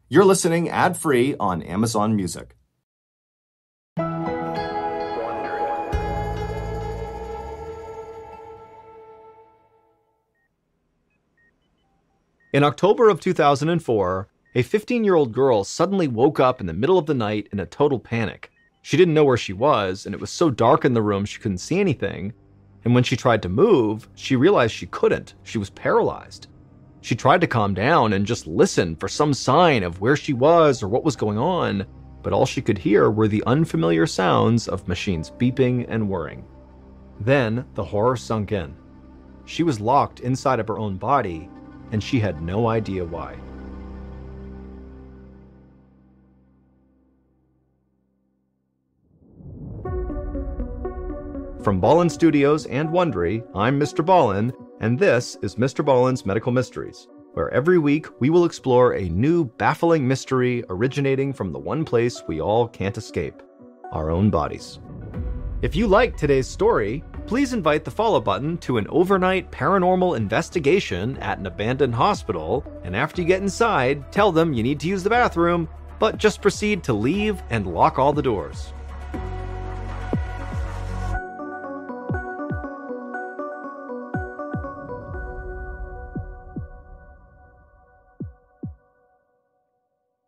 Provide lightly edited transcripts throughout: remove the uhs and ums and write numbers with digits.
You're listening ad-free on Amazon Music. In October of 2004, a 15-year-old girl suddenly woke up in the middle of the night in a total panic. She didn't know where she was, and it was so dark in the room she couldn't see anything. And when she tried to move, she realized she couldn't. She was paralyzed. She tried to calm down and just listen for some sign of where she was or what was going on, but all she could hear were the unfamiliar sounds of machines beeping and whirring. Then the horror sunk in. She was locked inside of her own body, and she had no idea why. From Ballin Studios and Wondery, I'm Mr. Ballin, and this is MrBallen's Medical Mysteries, where every week we will explore a new baffling mystery originating from the one place we all can't escape, our own bodies. If you like today's story, please invite the follow button to an overnight paranormal investigation at an abandoned hospital, and after you get inside, tell them you need to use the bathroom, but just proceed to leave and lock all the doors.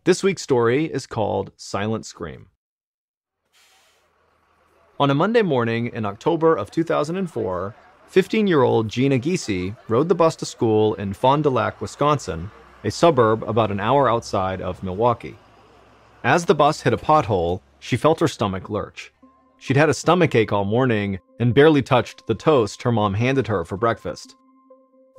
This week's story is called Silent Scream. On a Monday morning in October of 2004, 15-year-old Gina Giese rode the bus to school in Fond du Lac, Wisconsin, a suburb about an hour outside of Milwaukee. As the bus hit a pothole, she felt her stomach lurch. She'd had a stomachache all morning and barely touched the toast her mom handed her for breakfast.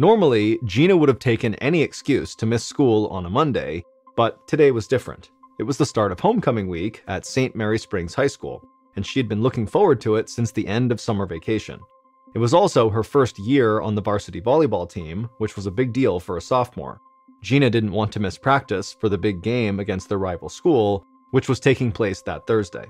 Normally, Gina would have taken any excuse to miss school on a Monday, but today was different. It was the start of homecoming week at St. Mary Springs High School, and she had been looking forward to it since the end of summer vacation. It was also her first year on the varsity volleyball team, which was a big deal for a sophomore. Gina didn't want to miss practice for the big game against their rival school, which was taking place that Thursday.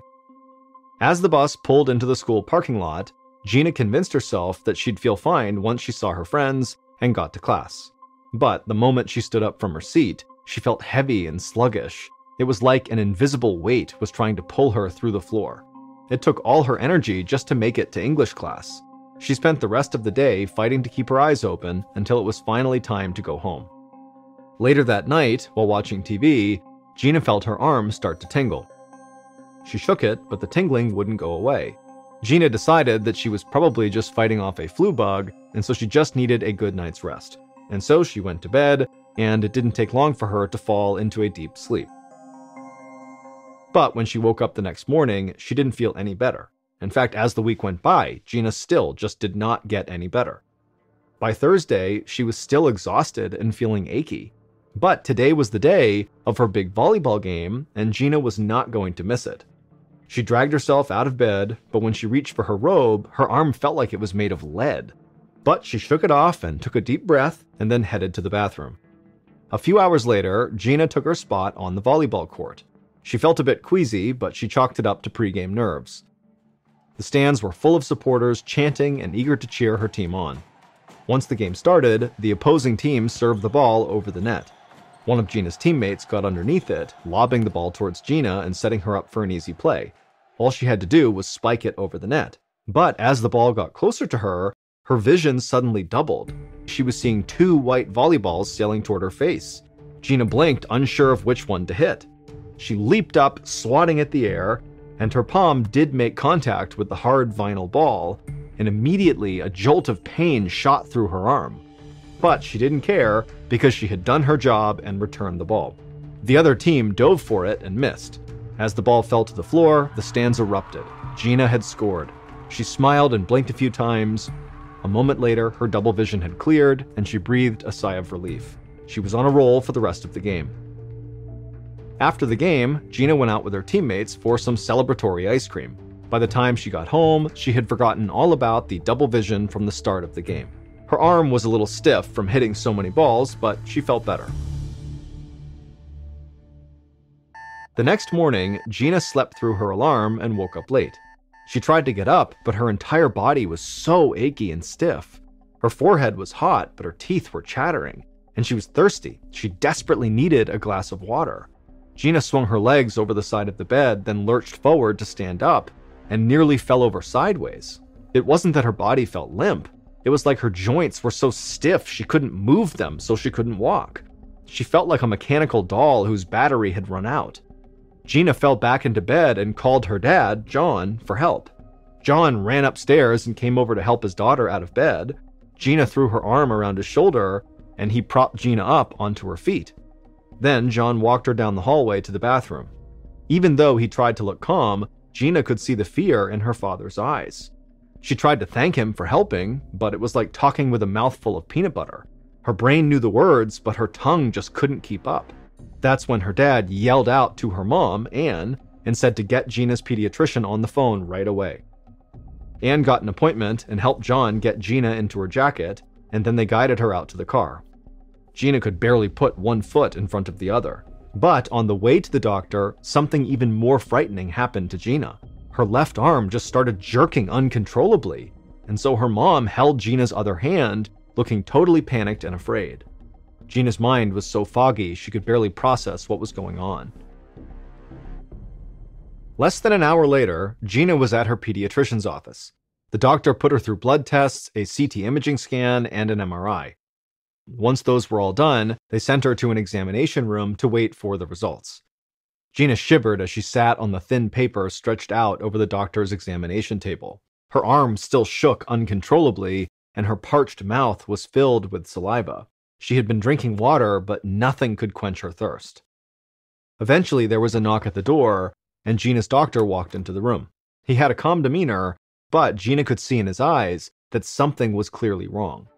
As the bus pulled into the school parking lot, Gina convinced herself that she'd feel fine once she saw her friends and got to class. But the moment she stood up from her seat, she felt heavy and sluggish. It was like an invisible weight was trying to pull her through the floor. It took all her energy just to make it to English class. She spent the rest of the day fighting to keep her eyes open until it was finally time to go home. Later that night, while watching TV, Gina felt her arm start to tingle. She shook it, but the tingling wouldn't go away. Gina decided that she was probably just fighting off a flu bug, and so she just needed a good night's rest. And so she went to bed, and it didn't take long for her to fall into a deep sleep. But when she woke up the next morning, she didn't feel any better. In fact, as the week went by, Gina still just did not get any better. By Thursday, she was still exhausted and feeling achy. But today was the day of her big volleyball game, and Gina was not going to miss it. She dragged herself out of bed, but when she reached for her robe, her arm felt like it was made of lead. But she shook it off and took a deep breath, and then headed to the bathroom. A few hours later, Gina took her spot on the volleyball court. She felt a bit queasy, but she chalked it up to pregame nerves. The stands were full of supporters chanting and eager to cheer her team on. Once the game started, the opposing team served the ball over the net. One of Gina's teammates got underneath it, lobbing the ball towards Gina and setting her up for an easy play. All she had to do was spike it over the net. But as the ball got closer to her, her vision suddenly doubled. She was seeing two white volleyballs sailing toward her face. Gina blinked, unsure of which one to hit. She leaped up, swatting at the air, and her palm did make contact with the hard vinyl ball, and immediately a jolt of pain shot through her arm. But she didn't care, because she had done her job and returned the ball. The other team dove for it and missed. As the ball fell to the floor, the stands erupted. Gina had scored. She smiled and blinked a few times. A moment later, her double vision had cleared, and she breathed a sigh of relief. She was on a roll for the rest of the game. After the game, Gina went out with her teammates for some celebratory ice cream. By the time she got home, she had forgotten all about the double vision from the start of the game. Her arm was a little stiff from hitting so many balls, but she felt better. The next morning, Gina slept through her alarm and woke up late. She tried to get up, but her entire body was so achy and stiff. Her forehead was hot, but her teeth were chattering, and she was thirsty. She desperately needed a glass of water. Gina swung her legs over the side of the bed, then lurched forward to stand up, and nearly fell over sideways. It wasn't that her body felt limp. It was like her joints were so stiff she couldn't move them, so she couldn't walk. She felt like a mechanical doll whose battery had run out. Gina fell back into bed and called her dad, John, for help. John ran upstairs and came over to help his daughter out of bed. Gina threw her arm around his shoulder, and he propped Gina up onto her feet. Then John walked her down the hallway to the bathroom. Even though he tried to look calm, Gina could see the fear in her father's eyes. She tried to thank him for helping, but it was like talking with a mouthful of peanut butter. Her brain knew the words, but her tongue just couldn't keep up. That's when her dad yelled out to her mom, Anne, and said to get Gina's pediatrician on the phone right away. Anne got an appointment and helped John get Gina into her jacket, and then they guided her out to the car. Gina could barely put one foot in front of the other. But on the way to the doctor, something even more frightening happened to Gina. Her left arm just started jerking uncontrollably, and so her mom held Gina's other hand, looking totally panicked and afraid. Gina's mind was so foggy she could barely process what was going on. Less than an hour later, Gina was at her pediatrician's office. The doctor put her through blood tests, a CT imaging scan, and an MRI. Once those were all done, they sent her to an examination room to wait for the results. Gina shivered as she sat on the thin paper stretched out over the doctor's examination table. Her arms still shook uncontrollably, and her parched mouth was filled with saliva. She had been drinking water, but nothing could quench her thirst. Eventually, there was a knock at the door, and Gina's doctor walked into the room. He had a calm demeanor, but Gina could see in his eyes that something was clearly wrong.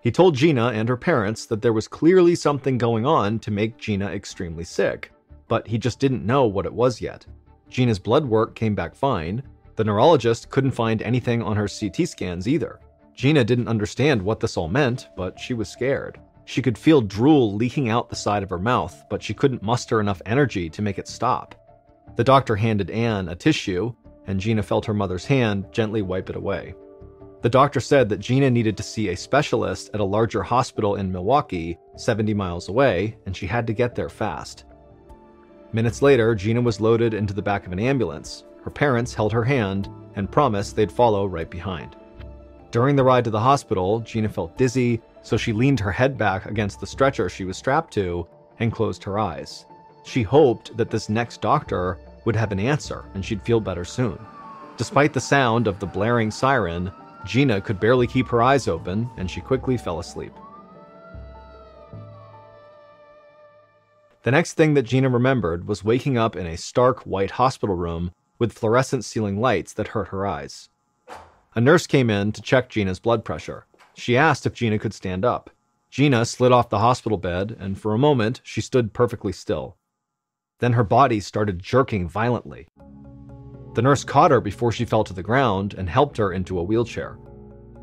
He told Gina and her parents that there was clearly something going on to make Gina extremely sick, but he just didn't know what it was yet. Gina's blood work came back fine. The neurologist couldn't find anything on her CT scans either. Gina didn't understand what this all meant, but she was scared. She could feel drool leaking out the side of her mouth, but she couldn't muster enough energy to make it stop. The doctor handed Anne a tissue, and Gina felt her mother's hand gently wipe it away. The doctor said that Gina needed to see a specialist at a larger hospital in Milwaukee, 70 miles away, and she had to get there fast. Minutes later, Gina was loaded into the back of an ambulance. Her parents held her hand and promised they'd follow right behind. During the ride to the hospital, Gina felt dizzy, so she leaned her head back against the stretcher she was strapped to and closed her eyes. She hoped that this next doctor would have an answer and she'd feel better soon. Despite the sound of the blaring siren, Gina could barely keep her eyes open, and she quickly fell asleep. The next thing that Gina remembered was waking up in a stark white hospital room with fluorescent ceiling lights that hurt her eyes. A nurse came in to check Gina's blood pressure. She asked if Gina could stand up. Gina slid off the hospital bed, and for a moment, she stood perfectly still. Then her body started jerking violently. The nurse caught her before she fell to the ground and helped her into a wheelchair.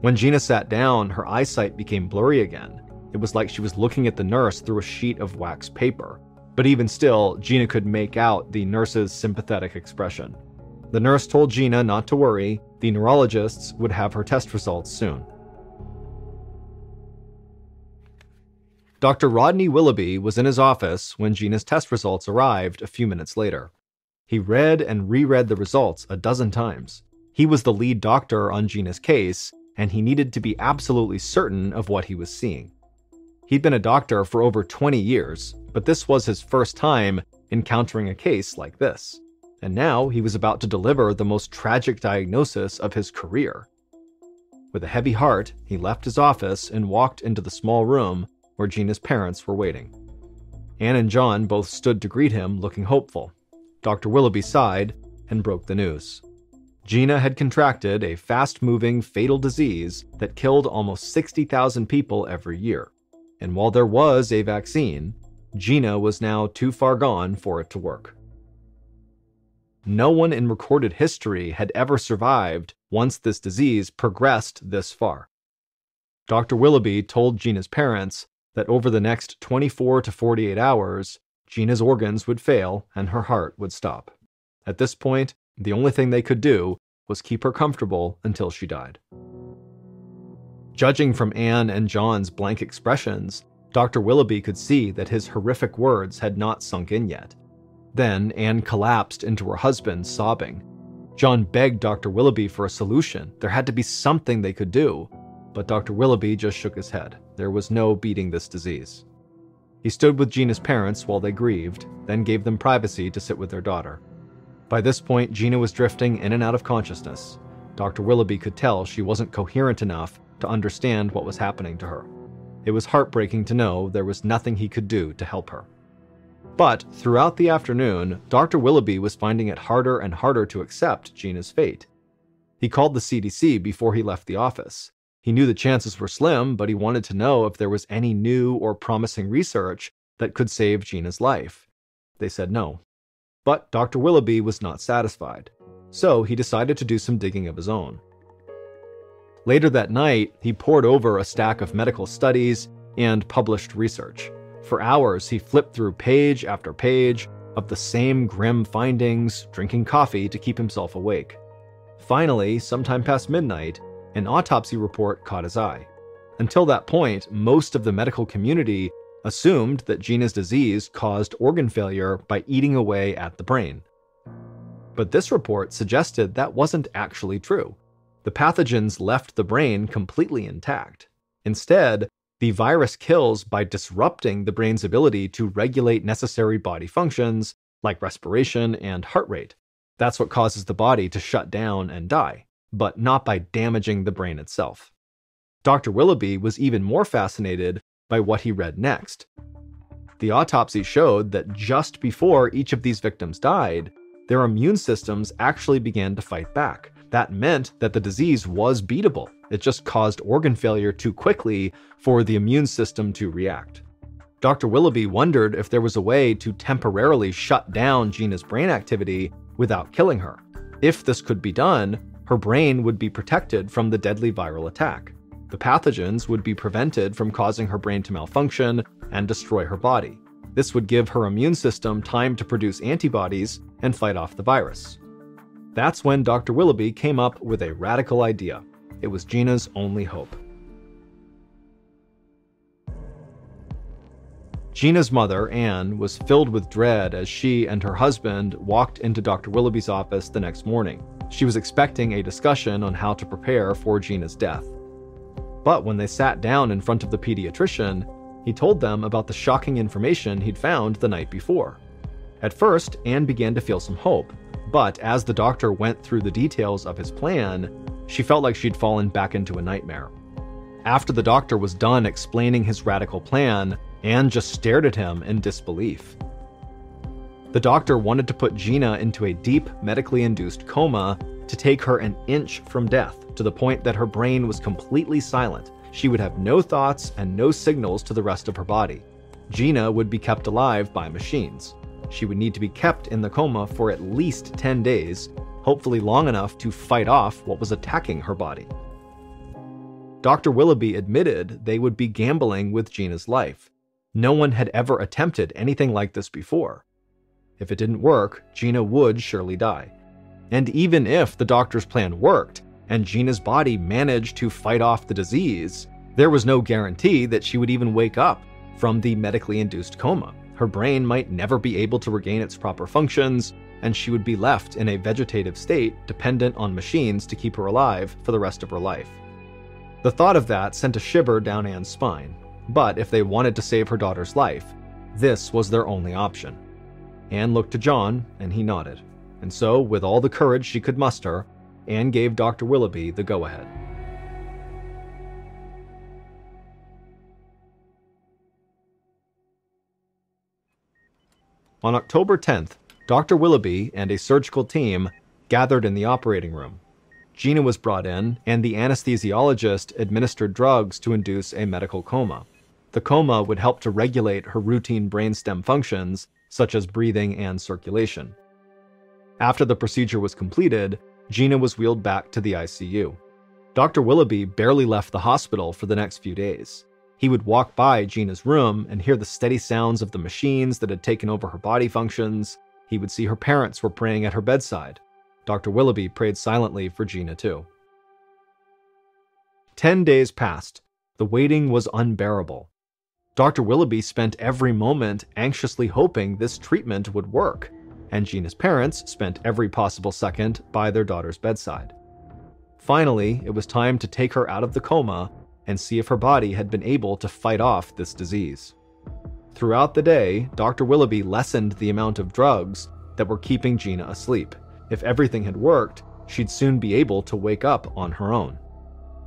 When Gina sat down, her eyesight became blurry again. It was like she was looking at the nurse through a sheet of wax paper. But even still, Gina could make out the nurse's sympathetic expression. The nurse told Gina not to worry. The neurologists would have her test results soon. Dr. Rodney Willoughby was in his office when Gina's test results arrived a few minutes later. He read and reread the results a dozen times. He was the lead doctor on Gina's case, and he needed to be absolutely certain of what he was seeing. He'd been a doctor for over 20 years, but this was his first time encountering a case like this. And now he was about to deliver the most tragic diagnosis of his career. With a heavy heart, he left his office and walked into the small room where Gina's parents were waiting. Anne and John both stood to greet him, looking hopeful. Dr. Willoughby sighed and broke the news. Gina had contracted a fast-moving, fatal disease that killed almost 60,000 people every year. And while there was a vaccine, Gina was now too far gone for it to work. No one in recorded history had ever survived once this disease progressed this far. Dr. Willoughby told Gina's parents that over the next 24 to 48 hours, Gina's organs would fail and her heart would stop. At this point, the only thing they could do was keep her comfortable until she died. Judging from Anne and John's blank expressions, Dr. Willoughby could see that his horrific words had not sunk in yet. Then Anne collapsed into her husband, sobbing. John begged Dr. Willoughby for a solution. There had to be something they could do. But Dr. Willoughby just shook his head. There was no beating this disease. He stood with Gina's parents while they grieved, then gave them privacy to sit with their daughter. By this point, Gina was drifting in and out of consciousness. Dr. Willoughby could tell she wasn't coherent enough to understand what was happening to her. It was heartbreaking to know there was nothing he could do to help her. But throughout the afternoon, Dr. Willoughby was finding it harder and harder to accept Gina's fate. He called the CDC before he left the office. He knew the chances were slim, but he wanted to know if there was any new or promising research that could save Gina's life. They said no. But Dr. Willoughby was not satisfied, so he decided to do some digging of his own. Later that night, he pored over a stack of medical studies and published research. For hours, he flipped through page after page of the same grim findings, drinking coffee to keep himself awake. Finally, sometime past midnight, an autopsy report caught his eye. Until that point, most of the medical community assumed that Gina's disease caused organ failure by eating away at the brain. But this report suggested that wasn't actually true. The pathogens left the brain completely intact. Instead, the virus kills by disrupting the brain's ability to regulate necessary body functions like respiration and heart rate. That's what causes the body to shut down and die, but not by damaging the brain itself. Dr. Willoughby was even more fascinated by what he read next. The autopsy showed that just before each of these victims died, their immune systems actually began to fight back. That meant that the disease was beatable. It just caused organ failure too quickly for the immune system to react. Dr. Willoughby wondered if there was a way to temporarily shut down Gina's brain activity without killing her. If this could be done, her brain would be protected from the deadly viral attack. The pathogens would be prevented from causing her brain to malfunction and destroy her body. This would give her immune system time to produce antibodies and fight off the virus. That's when Dr. Willoughby came up with a radical idea. It was Gina's only hope. Gina's mother, Anne, was filled with dread as she and her husband walked into Dr. Willoughby's office the next morning. She was expecting a discussion on how to prepare for Gina's death. But when they sat down in front of the pediatrician, he told them about the shocking information he'd found the night before. At first, Anne began to feel some hope, but as the doctor went through the details of his plan, she felt like she'd fallen back into a nightmare. After the doctor was done explaining his radical plan, Anne just stared at him in disbelief. The doctor wanted to put Gina into a deep, medically induced coma to take her an inch from death, to the point that her brain was completely silent. She would have no thoughts and no signals to the rest of her body. Gina would be kept alive by machines. She would need to be kept in the coma for at least 10 days, hopefully long enough to fight off what was attacking her body. Dr. Willoughby admitted they would be gambling with Gina's life. No one had ever attempted anything like this before. If it didn't work, Gina would surely die. And even if the doctor's plan worked, and Gina's body managed to fight off the disease, there was no guarantee that she would even wake up from the medically induced coma. Her brain might never be able to regain its proper functions, and she would be left in a vegetative state dependent on machines to keep her alive for the rest of her life. The thought of that sent a shiver down Anne's spine, but if they wanted to save her daughter's life, this was their only option. Anne looked to John, and he nodded. And so, with all the courage she could muster, Anne gave Dr. Willoughby the go-ahead. On October 10th, Dr. Willoughby and a surgical team gathered in the operating room. Gina was brought in, and the anesthesiologist administered drugs to induce a medical coma. The coma would help to regulate her routine brainstem functions, such as breathing and circulation. After the procedure was completed, Gina was wheeled back to the ICU. Dr. Willoughby barely left the hospital for the next few days. He would walk by Gina's room and hear the steady sounds of the machines that had taken over her body functions. He would see her parents were praying at her bedside. Dr. Willoughby prayed silently for Gina too. 10 days passed. The waiting was unbearable. Dr. Willoughby spent every moment anxiously hoping this treatment would work, and Gina's parents spent every possible second by their daughter's bedside. Finally, it was time to take her out of the coma and see if her body had been able to fight off this disease. Throughout the day, Dr. Willoughby lessened the amount of drugs that were keeping Gina asleep. If everything had worked, she'd soon be able to wake up on her own.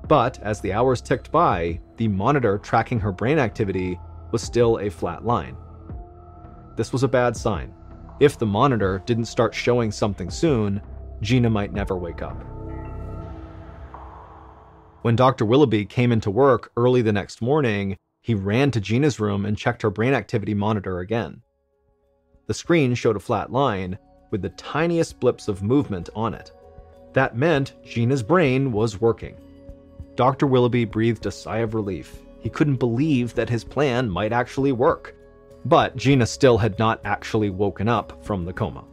But as the hours ticked by, the monitor tracking her brain activity was still a flat line. This was a bad sign. If the monitor didn't start showing something soon, Gina might never wake up. When Dr. Willoughby came into work early the next morning, he ran to Gina's room and checked her brain activity monitor again. The screen showed a flat line with the tiniest blips of movement on it. That meant Gina's brain was working. Dr. Willoughby breathed a sigh of relief. He couldn't believe that his plan might actually work. But Gina still had not actually woken up from the coma.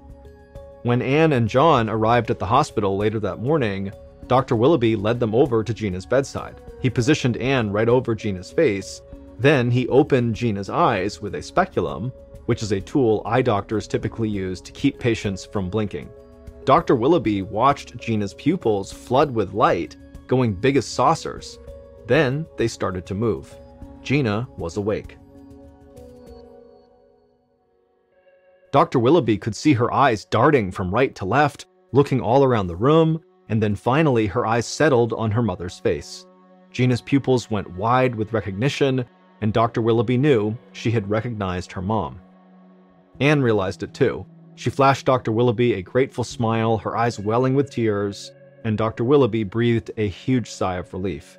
When Anne and John arrived at the hospital later that morning, Dr. Willoughby led them over to Gina's bedside. He positioned Anne right over Gina's face. Then he opened Gina's eyes with a speculum, which is a tool eye doctors typically use to keep patients from blinking. Dr. Willoughby watched Gina's pupils flood with light, going big as saucers. Then they started to move. Gina was awake. Dr. Willoughby could see her eyes darting from right to left, looking all around the room, and then finally her eyes settled on her mother's face. Gina's pupils went wide with recognition, and Dr. Willoughby knew she had recognized her mom. Anne realized it too. She flashed Dr. Willoughby a grateful smile, her eyes welling with tears, and Dr. Willoughby breathed a huge sigh of relief.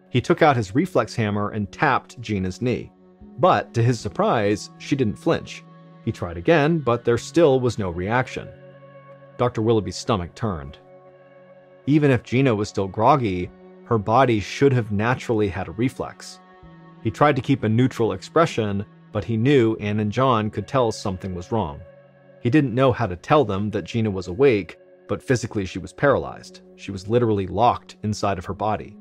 He took out his reflex hammer and tapped Gina's knee. But to his surprise, she didn't flinch. He tried again, but there still was no reaction. Dr. Willoughby's stomach turned. Even if Gina was still groggy, her body should have naturally had a reflex. He tried to keep a neutral expression, but he knew Anne and John could tell something was wrong. He didn't know how to tell them that Gina was awake, but physically she was paralyzed. She was literally locked inside of her body.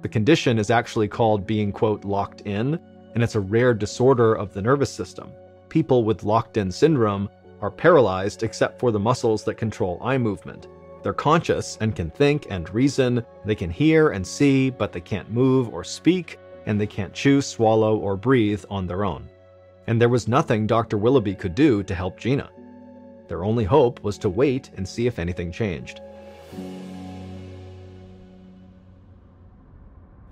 The condition is actually called being, quote, locked in, and it's a rare disorder of the nervous system. People with locked-in syndrome are paralyzed except for the muscles that control eye movement. They're conscious and can think and reason. They can hear and see, but they can't move or speak, and they can't chew, swallow, or breathe on their own. And there was nothing Dr. Willoughby could do to help Gina. Their only hope was to wait and see if anything changed.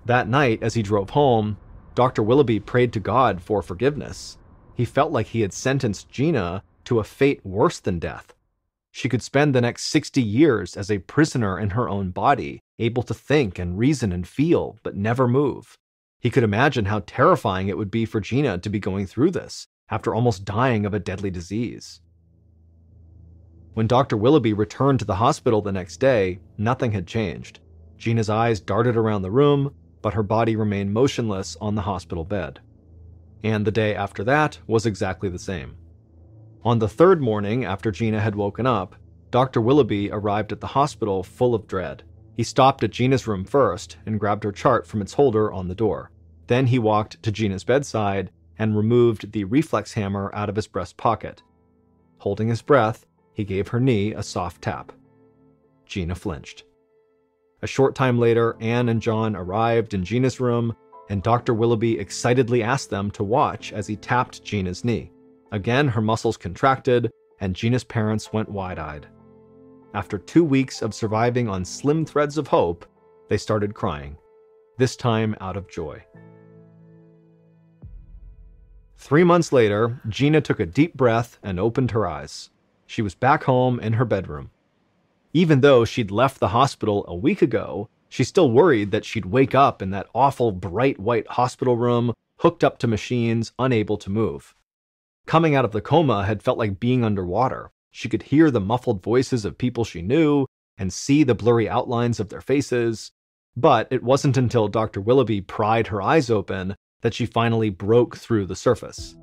That night, as he drove home, Dr. Willoughby prayed to God for forgiveness. He felt like he had sentenced Gina to a fate worse than death. She could spend the next 60 years as a prisoner in her own body, able to think and reason and feel, but never move. He could imagine how terrifying it would be for Gina to be going through this, after almost dying of a deadly disease. When Dr. Willoughby returned to the hospital the next day, nothing had changed. Gina's eyes darted around the room, but her body remained motionless on the hospital bed. And the day after that was exactly the same. On the third morning after Gina had woken up, Dr. Willoughby arrived at the hospital full of dread. He stopped at Gina's room first and grabbed her chart from its holder on the door. Then he walked to Gina's bedside and removed the reflex hammer out of his breast pocket. Holding his breath, he gave her knee a soft tap. Gina flinched. A short time later, Anne and John arrived in Gina's room, and Dr. Willoughby excitedly asked them to watch as he tapped Gina's knee. Again, her muscles contracted, and Gina's parents went wide-eyed. After 2 weeks of surviving on slim threads of hope, they started crying, this time out of joy. 3 months later, Gina took a deep breath and opened her eyes. She was back home in her bedroom. Even though she'd left the hospital a week ago, she still worried that she'd wake up in that awful bright white hospital room, hooked up to machines, unable to move. Coming out of the coma had felt like being underwater. She could hear the muffled voices of people she knew and see the blurry outlines of their faces. But it wasn't until Dr. Willoughby pried her eyes open that she finally broke through the surface.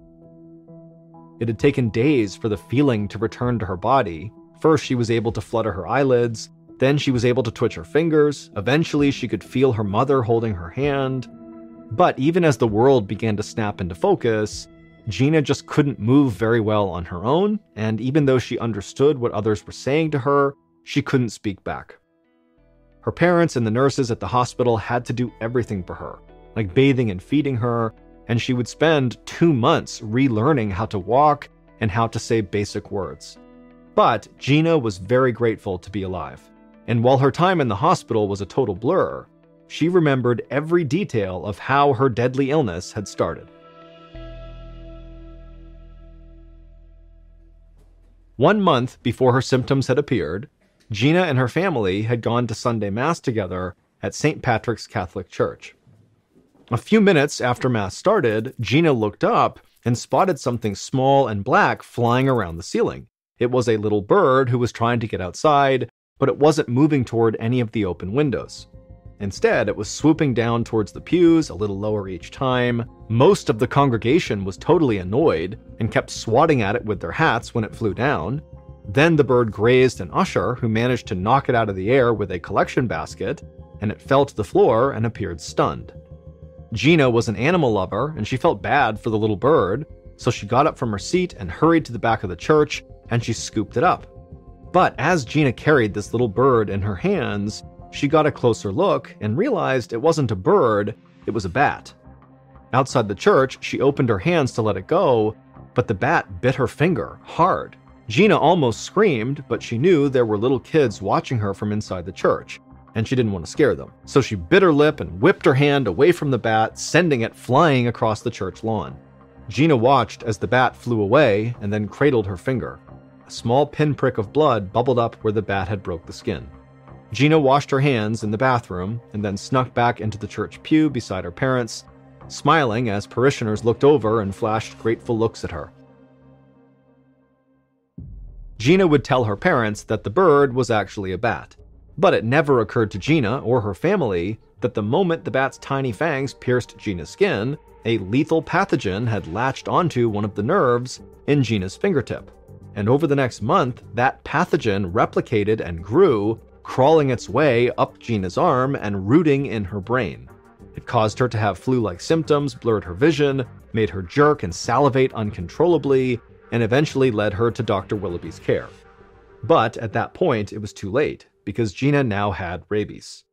It had taken days for the feeling to return to her body. First, she was able to flutter her eyelids. Then she was able to twitch her fingers. Eventually, she could feel her mother holding her hand. But even as the world began to snap into focus, Gina just couldn't move very well on her own, and even though she understood what others were saying to her, she couldn't speak back. Her parents and the nurses at the hospital had to do everything for her, like bathing and feeding her, and she would spend 2 months relearning how to walk and how to say basic words. But Gina was very grateful to be alive, and while her time in the hospital was a total blur, she remembered every detail of how her deadly illness had started. One month before her symptoms had appeared, Gina and her family had gone to Sunday Mass together at St. Patrick's Catholic Church. A few minutes after Mass started, Gina looked up and spotted something small and black flying around the ceiling. It was a little bird who was trying to get outside, but it wasn't moving toward any of the open windows. Instead, it was swooping down towards the pews a little lower each time. Most of the congregation was totally annoyed and kept swatting at it with their hats when it flew down. Then the bird grazed an usher who managed to knock it out of the air with a collection basket, and it fell to the floor and appeared stunned. Gina was an animal lover, and she felt bad for the little bird, so she got up from her seat and hurried to the back of the church, and she scooped it up. But as Gina carried this little bird in her hands, she got a closer look and realized it wasn't a bird, it was a bat. Outside the church, she opened her hands to let it go, but the bat bit her finger hard. Gina almost screamed, but she knew there were little kids watching her from inside the church, and she didn't want to scare them. So she bit her lip and whipped her hand away from the bat, sending it flying across the church lawn. Gina watched as the bat flew away and then cradled her finger. A small pinprick of blood bubbled up where the bat had broke the skin. Gina washed her hands in the bathroom and then snuck back into the church pew beside her parents, smiling as parishioners looked over and flashed grateful looks at her. Gina would tell her parents that the bird was actually a bat, but it never occurred to Gina or her family that the moment the bat's tiny fangs pierced Gina's skin, a lethal pathogen had latched onto one of the nerves in Gina's fingertip. And over the next month, that pathogen replicated and grew, crawling its way up Gina's arm and rooting in her brain. It caused her to have flu-like symptoms, blurred her vision, made her jerk and salivate uncontrollably, and eventually led her to Dr. Willoughby's care. But at that point, it was too late, because Gina now had rabies.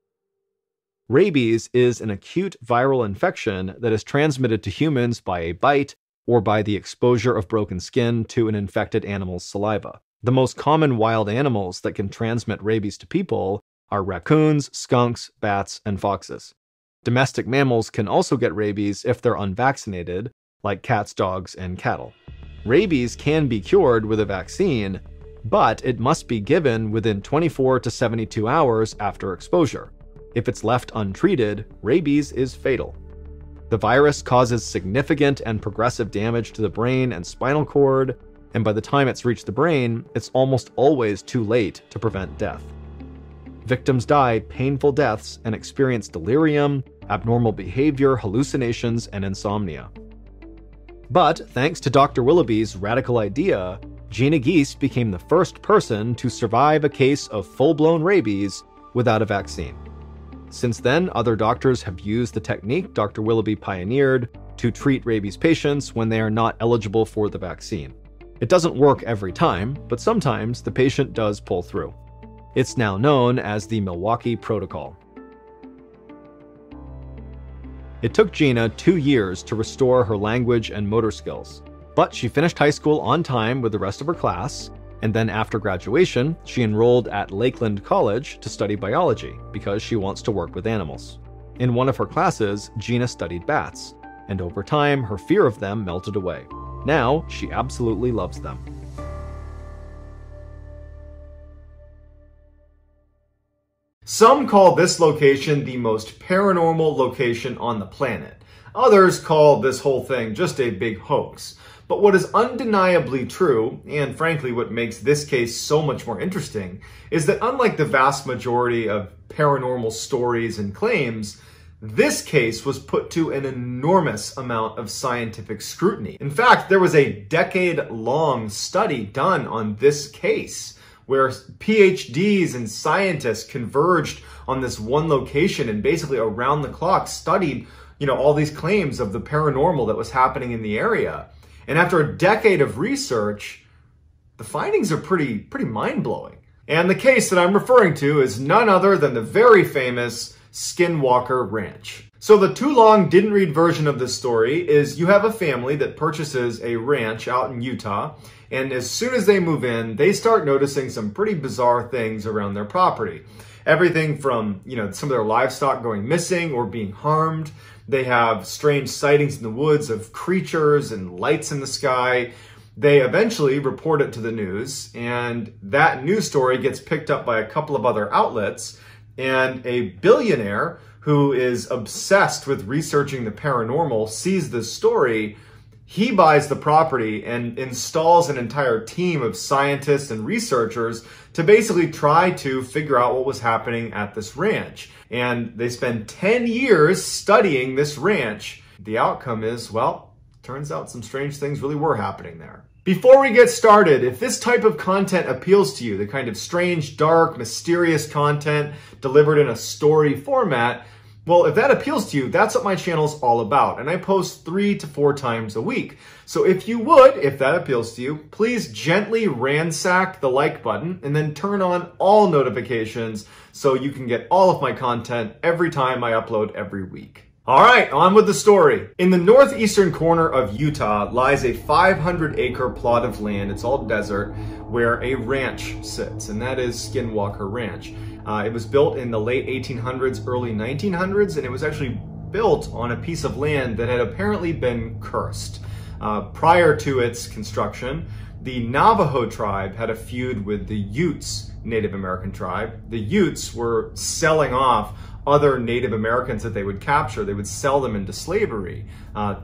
Rabies is an acute viral infection that is transmitted to humans by a bite or by the exposure of broken skin to an infected animal's saliva. The most common wild animals that can transmit rabies to people are raccoons, skunks, bats, and foxes. Domestic mammals can also get rabies if they're unvaccinated, like cats, dogs, and cattle. Rabies can be cured with a vaccine, but it must be given within 24 to 72 hours after exposure. If it's left untreated, rabies is fatal. The virus causes significant and progressive damage to the brain and spinal cord, and by the time it's reached the brain, it's almost always too late to prevent death. Victims die painful deaths and experience delirium, abnormal behavior, hallucinations, and insomnia. But thanks to Dr. Willoughby's radical idea, Gina Giese became the first person to survive a case of full-blown rabies without a vaccine. Since then, other doctors have used the technique Dr. Willoughby pioneered to treat rabies patients when they are not eligible for the vaccine. It doesn't work every time, but sometimes the patient does pull through. It's now known as the Milwaukee Protocol. It took Gina 2 years to restore her language and motor skills, but she finished high school on time with the rest of her class, and then after graduation, she enrolled at Lakeland College to study biology because she wants to work with animals. In one of her classes, Gina studied bats, and over time, her fear of them melted away. Now, she absolutely loves them. Some call this location the most paranormal location on the planet. Others call this whole thing just a big hoax. But what is undeniably true, and frankly what makes this case so much more interesting, is that unlike the vast majority of paranormal stories and claims, this case was put to an enormous amount of scientific scrutiny. In fact, there was a decade-long study done on this case, where PhDs and scientists converged on this one location and basically around the clock studied all these claims of the paranormal that was happening in the area. And after a decade of research, the findings are pretty mind-blowing. And the case that I'm referring to is none other than the very famous Skinwalker Ranch. So the too long didn't read version of this story is you have a family that purchases a ranch out in Utah, and as soon as they move in, they start noticing some pretty bizarre things around their property. Everything from, some of their livestock going missing or being harmed. They have strange sightings in the woods of creatures and lights in the sky. They eventually report it to the news, and that news story gets picked up by a couple of other outlets, and a billionaire who is obsessed with researching the paranormal sees this story. He buys the property and installs an entire team of scientists and researchers to basically try to figure out what was happening at this ranch. And they spend 10 years studying this ranch. The outcome is, well, turns out some strange things really were happening there. Before we get started, if this type of content appeals to you, the kind of strange, dark, mysterious content delivered in a story format, well, if that appeals to you, that's what my channel's all about. And I post 3 to 4 times a week. So if you would, if that appeals to you, please gently ransack the like button and then turn on all notifications so you can get all of my content every time I upload every week. All right, on with the story. In the northeastern corner of Utah lies a 500-acre plot of land, it's all desert, where a ranch sits, and that is Skinwalker Ranch. It was built in the late 1800s, early 1900s, and it was actually built on a piece of land that had apparently been cursed. Prior to its construction, the Navajo tribe had a feud with the Utes Native American tribe. The Utes were selling off other Native Americans that they would capture. They would sell them into slavery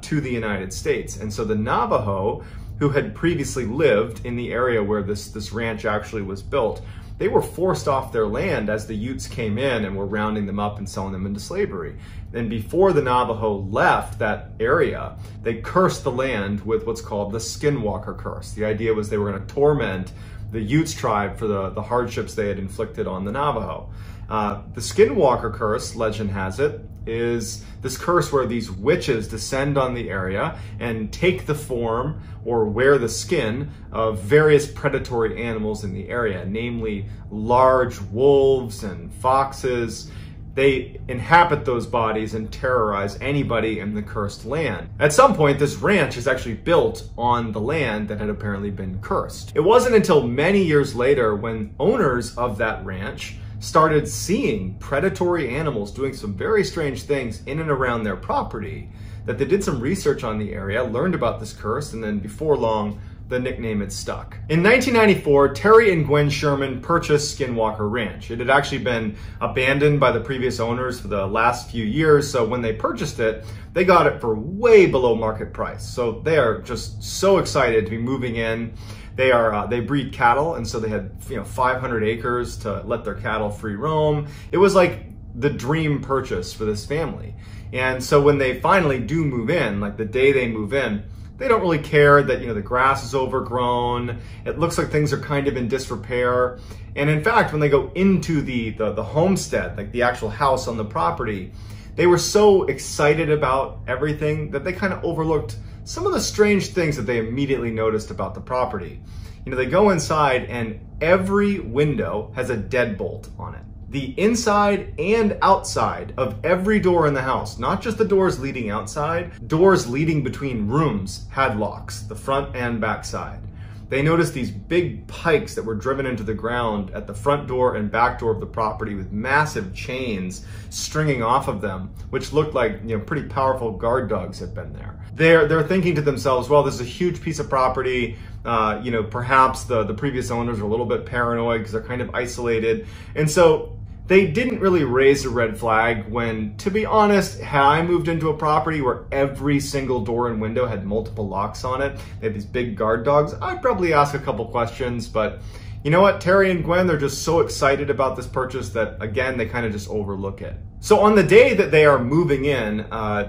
to the United States. And so the Navajo, who had previously lived in the area where this ranch actually was built, they were forced off their land as the Utes came in and were rounding them up and selling them into slavery. And before the Navajo left that area, they cursed the land with what's called the Skinwalker curse. The idea was they were going to torment the Utes tribe for the hardships they had inflicted on the Navajo. The Skinwalker curse, legend has it, is this curse where these witches descend on the area and take the form or wear the skin of various predatory animals in the area, namely large wolves and foxes. They inhabit those bodies and terrorize anybody in the cursed land. At some point, this ranch is actually built on the land that had apparently been cursed. It wasn't until many years later when owners of that ranch started seeing predatory animals doing some very strange things in and around their property that they did some research on the area, learned about this curse, and then before long, the nickname had stuck. In 1994, Terry and Gwen Sherman purchased Skinwalker Ranch. It had actually been abandoned by the previous owners for the last few years, so when they purchased it, they got it for way below market price. So they are just so excited to be moving in. They breed cattle, and so they had 500 acres to let their cattle free roam. It was like the dream purchase for this family. And so when they finally do move in, like the day they move in, they don't really care that the grass is overgrown. It looks like things are kind of in disrepair. And in fact, when they go into the homestead, like the actual house on the property, they were so excited about everything that they kind of overlooked some of the strange things that they immediately noticed about the property. They go inside and every window has a deadbolt on it. The inside and outside of every door in the house, not just the doors leading outside, doors leading between rooms had locks, the front and back side. They noticed these big pikes that were driven into the ground at the front door and back door of the property with massive chains stringing off of them, which looked like pretty powerful guard dogs had been there. They're thinking to themselves, well, this is a huge piece of property. Perhaps the previous owners are a little bit paranoid because they're kind of isolated. And so they didn't really raise a red flag when, to be honest, had I moved into a property where every single door and window had multiple locks on it, they had these big guard dogs, I'd probably ask a couple questions. But you know what? Terry and Gwen, they're just so excited about this purchase that, again, they kind of just overlook it. So on the day that they are moving in,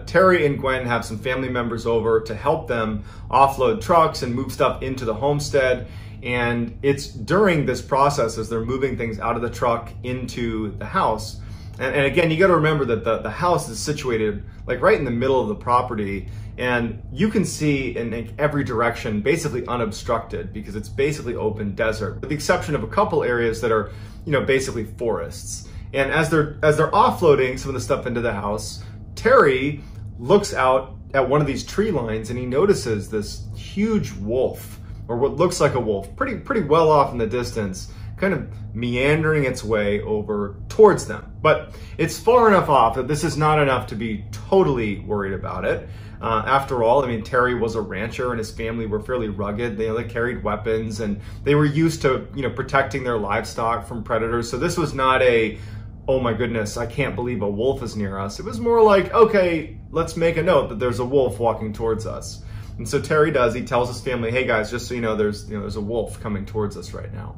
Terry and Gwen have some family members over to help them offload trucks and move stuff into the homestead. And it's during this process, as they're moving things out of the truck into the house, And again, you got to remember that the house is situated like right in the middle of the property, and you can see in every direction basically unobstructed because it's basically open desert, with the exception of a couple areas that are, basically forests. And as they're offloading some of the stuff into the house, Terry looks out at one of these tree lines and he notices this huge wolf, or what looks like a wolf, pretty well off in the distance, kind of meandering its way over towards them. But it's far enough off that this is not enough to be totally worried about it. After all, Terry was a rancher and his family were fairly rugged. They carried weapons and they were used to, protecting their livestock from predators. So this was not a, oh my goodness, I can't believe a wolf is near us. It was more like, okay, let's make a note that there's a wolf walking towards us. And so Terry he tells his family, hey guys, just so you know, there's a wolf coming towards us right now.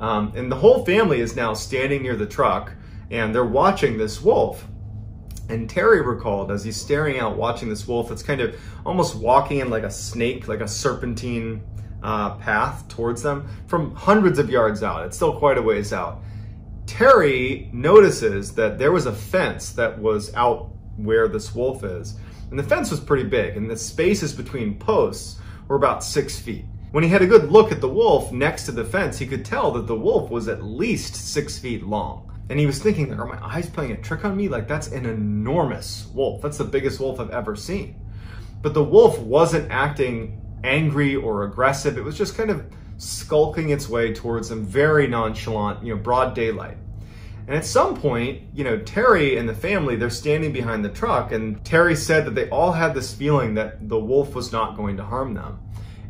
And the whole family is now standing near the truck and they're watching this wolf. And Terry recalled, as he's staring out watching this wolf, it's kind of almost walking in like a snake, like a serpentine path towards them from hundreds of yards out. It's still quite a ways out. Terry notices that there was a fence that was out where this wolf is. And the fence was pretty big, and the spaces between posts were about 6 feet. When he had a good look at the wolf next to the fence, he could tell that the wolf was at least 6 feet long. And he was thinking, are my eyes playing a trick on me? Like, that's an enormous wolf. That's the biggest wolf I've ever seen. But the wolf wasn't acting angry or aggressive. It was just kind of skulking its way towards him, very nonchalant, broad daylight. And at some point, Terry and the family, they're standing behind the truck, and Terry said that they all had this feeling that the wolf was not going to harm them.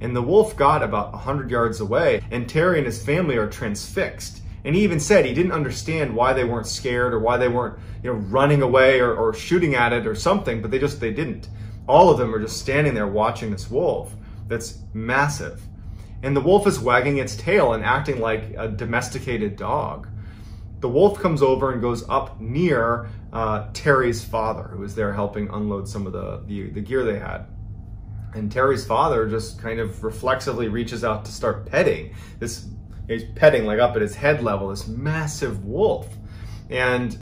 And the wolf got about 100 yards away, and Terry and his family are transfixed. And he even said he didn't understand why they weren't scared or why they weren't, running away or shooting at it or something, but they didn't. All of them are just standing there watching this wolf that's massive. And the wolf is wagging its tail and acting like a domesticated dog. The wolf comes over and goes up near Terry's father, who was there helping unload some of the gear they had. And Terry's father just kind of reflexively reaches out to start petting this. He's petting like up at his head level, this massive wolf. And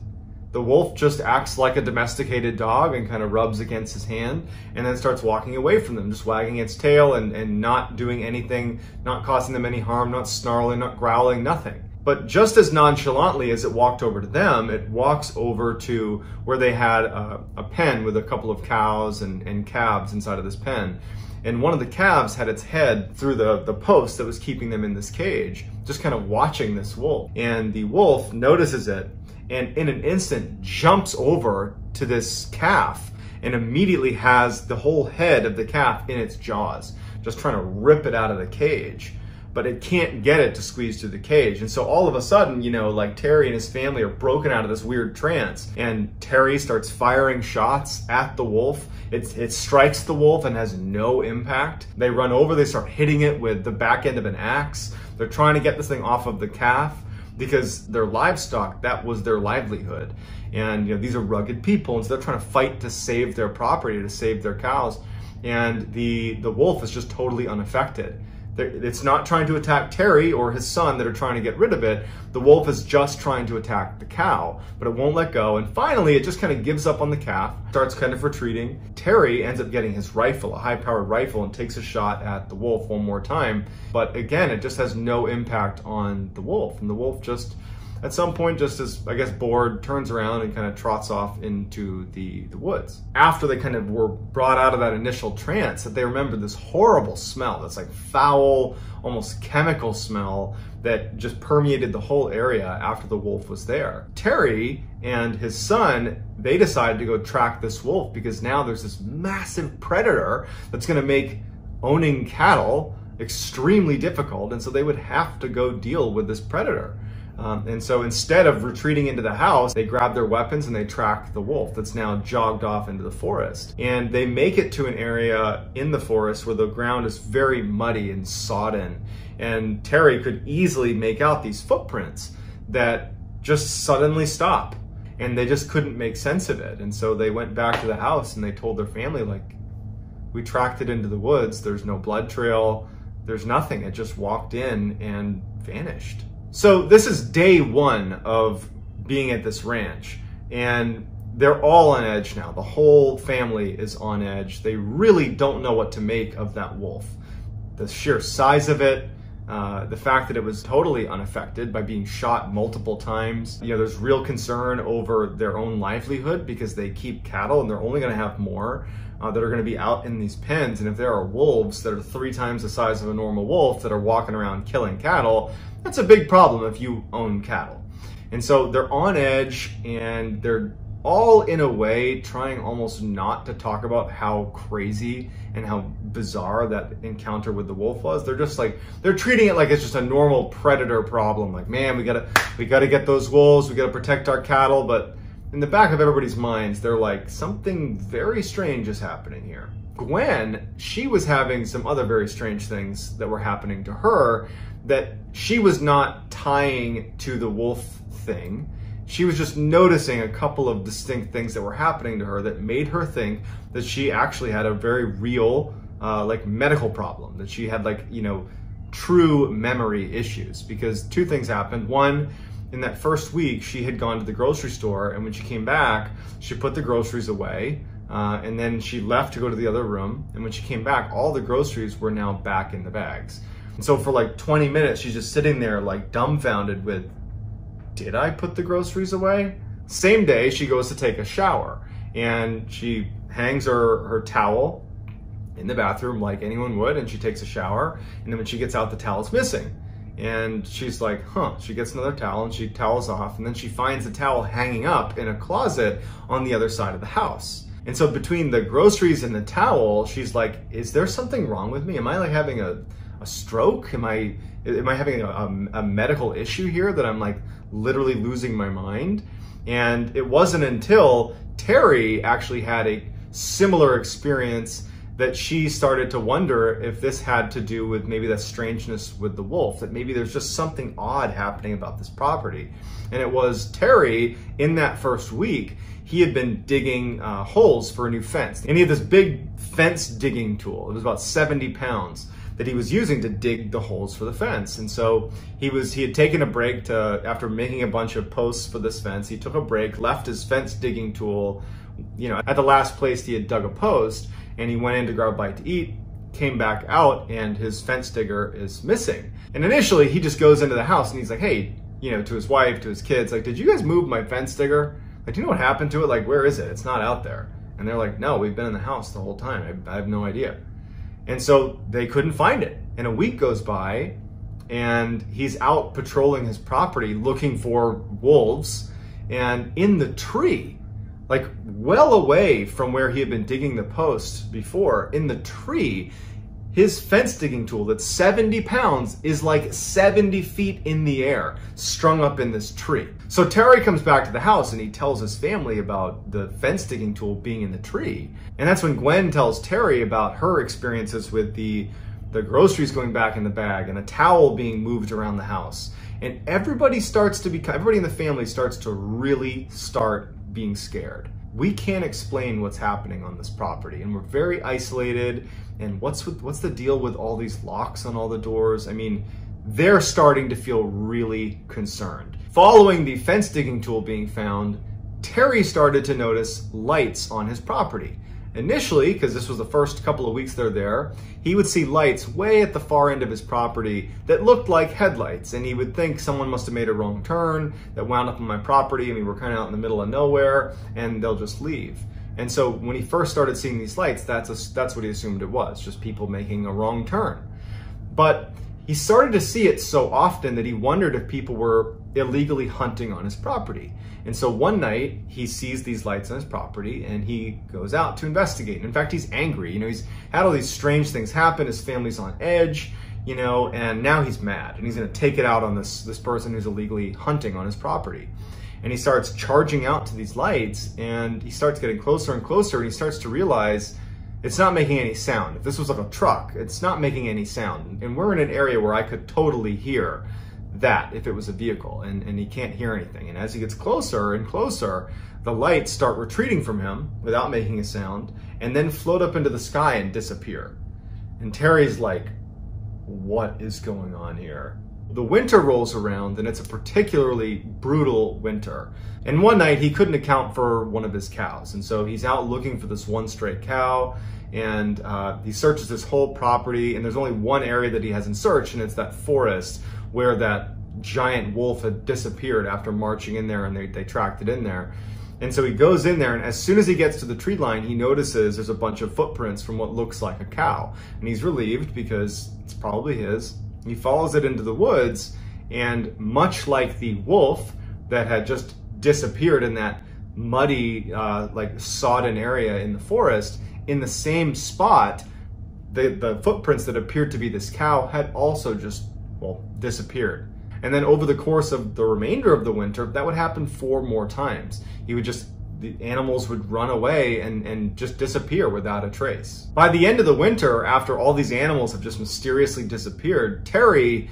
the wolf just acts like a domesticated dog and kind of rubs against his hand and then starts walking away from them, just wagging its tail and not doing anything, not causing them any harm, not snarling, not growling, nothing. But just as nonchalantly as it walked over to them, it walks over to where they had a pen with a couple of cows and calves inside of this pen. And one of the calves had its head through the post that was keeping them in this cage, just kind of watching this wolf. And the wolf notices it and in an instant jumps over to this calf and immediately has the whole head of the calf in its jaws, just trying to rip it out of the cage. But it can't get it to squeeze through the cage. And so all of a sudden, like Terry and his family are broken out of this weird trance, and Terry starts firing shots at the wolf. It strikes the wolf and has no impact. They run over, they start hitting it with the back end of an axe. They're trying to get this thing off of the calf because their livestock, that was their livelihood. And these are rugged people, and so they're trying to fight to save their property, to save their cows. And the wolf is just totally unaffected. It's not trying to attack Terry or his son that are trying to get rid of it. The wolf is just trying to attack the cow, but it won't let go. And finally, it just kind of gives up on the calf, starts kind of retreating. Terry ends up getting his rifle, a high-powered rifle, and takes a shot at the wolf one more time. But again, it just has no impact on the wolf. And the wolf just, at some point, just as, I guess, bored, turns around and kind of trots off into the woods. After they kind of were brought out of that initial trance, that they remembered this horrible smell, that's like foul, almost chemical smell that just permeated the whole area after the wolf was there. Terry and his son, they decided to go track this wolf because now there's this massive predator that's gonna make owning cattle extremely difficult, and so they would have to go deal with this predator. And so instead of retreating into the house, they grab their weapons and they track the wolf that's now jogged off into the forest. And they make it to an area in the forest where the ground is very muddy and sodden. And Terry could easily make out these footprints that just suddenly stop. And they just couldn't make sense of it. And so they went back to the house and they told their family, like, we tracked it into the woods. There's no blood trail. There's nothing. It just walked in and vanished. So this is day one of being at this ranch. And they're all on edge now. The whole family is on edge. They really don't know what to make of that wolf. The sheer size of it, the fact that it was totally unaffected by being shot multiple times. You know, there's real concern over their own livelihood because they keep cattle and they're only going to have more that are going to be out in these pens. And if there are wolves that are 3 times the size of a normal wolf that are walking around killing cattle, that's a big problem if you own cattle. And so they're on edge, and they're all in a way trying almost not to talk about how crazy and how bizarre that encounter with the wolf was. They're just like, they're treating it like it's just a normal predator problem. Like, man, we gotta get those wolves, we gotta protect our cattle. But in the back of everybody's minds, they're like, something very strange is happening here. Gwen, she was having some other very strange things that were happening to her that she was not tying to the wolf thing. She was just noticing a couple of distinct things that were happening to her that made her think that she actually had a very real, like, medical problem, that she had, like, you know, true memory issues. Because 2 things happened. One, in that first week, she had gone to the grocery store, and when she came back, she put the groceries away, and then she left to go to the other room, and when she came back, all the groceries were now back in the bags. And so for like 20 minutes, she's just sitting there like dumbfounded with, did I put the groceries away? Same day, she goes to take a shower, and she hangs her towel in the bathroom like anyone would, and she takes a shower, and then when she gets out, the towel's missing. And she's like, huh. She gets another towel and she towels off, and then she finds the towel hanging up in a closet on the other side of the house. And so between the groceries and the towel, she's like, is there something wrong with me? Am I like having a stroke? Am I having a medical issue here that I'm like literally losing my mind? And it wasn't until Terry actually had a similar experience that she started to wonder if this had to do with maybe that strangeness with the wolf, that maybe there's just something odd happening about this property. And it was Terry, in that first week, he had been digging holes for a new fence. And he had this big fence digging tool. It was about 70 pounds that he was using to dig the holes for the fence. And so he had taken a break after making a bunch of posts for this fence, he took a break, left his fence digging tool, you know, at the last place he had dug a post, and he went in to grab a bite to eat, came back out, and his fence digger is missing. And initially he just goes into the house and he's like, hey, you know, to his wife, to his kids, like, did you guys move my fence digger? Like, do you know what happened to it? Like, where is it? It's not out there. And they're like, no, we've been in the house the whole time. I have no idea. And so they couldn't find it. And a week goes by, and he's out patrolling his property looking for wolves. And in the tree, like well away from where he had been digging the post before, in the tree, his fence digging tool that's 70 pounds is like 70 feet in the air, strung up in this tree. So Terry comes back to the house and he tells his family about the fence digging tool being in the tree. And that's when Gwen tells Terry about her experiences with the groceries going back in the bag and a towel being moved around the house. And everybody in the family starts to really start being scared. We can't explain what's happening on this property, and we're very isolated. And what's the deal with all these locks on all the doors? I mean, they're starting to feel really concerned. Following the fence digging tool being found, Terry started to notice lights on his property. Initially, because this was the first couple of weeks they're there, he would see lights way at the far end of his property that looked like headlights, and he would think someone must have made a wrong turn that wound up on my property, and we were kind of out in the middle of nowhere, and they'll just leave. And so when he first started seeing these lights, that's what he assumed it was, just people making a wrong turn. But he started to see it so often that he wondered if people were illegally hunting on his property. And so one night he sees these lights on his property and he goes out to investigate. In fact, he's angry. You know, he's had all these strange things happen. His family's on edge, you know, and now he's mad and he's going to take it out on this person who's illegally hunting on his property. And he starts charging out to these lights, and he starts getting closer and closer, and he starts to realize it's not making any sound. If this was like a truck, it's not making any sound. And we're in an area where I could totally hear that if it was a vehicle, and he can't hear anything. And as he gets closer and closer, the lights start retreating from him without making a sound, and then float up into the sky and disappear. And Terry's like, what is going on here? The winter rolls around, and it's a particularly brutal winter. And one night he couldn't account for one of his cows, and so he's out looking for this one stray cow, and he searches his whole property, and there's only one area that he hasn't searched, and it's that forest where that giant wolf had disappeared after marching in there, and they tracked it in there. And so he goes in there, and as soon as he gets to the tree line, he notices there's a bunch of footprints from what looks like a cow. And he's relieved because it's probably his. He follows it into the woods, and much like the wolf that had just disappeared in that muddy, like sodden area in the forest, in the same spot, the footprints that appeared to be this cow had also just, well, disappeared. And then over the course of the remainder of the winter, that would happen 4 more times. The animals would run away and just disappear without a trace. By the end of the winter, after all these animals have just mysteriously disappeared, Terry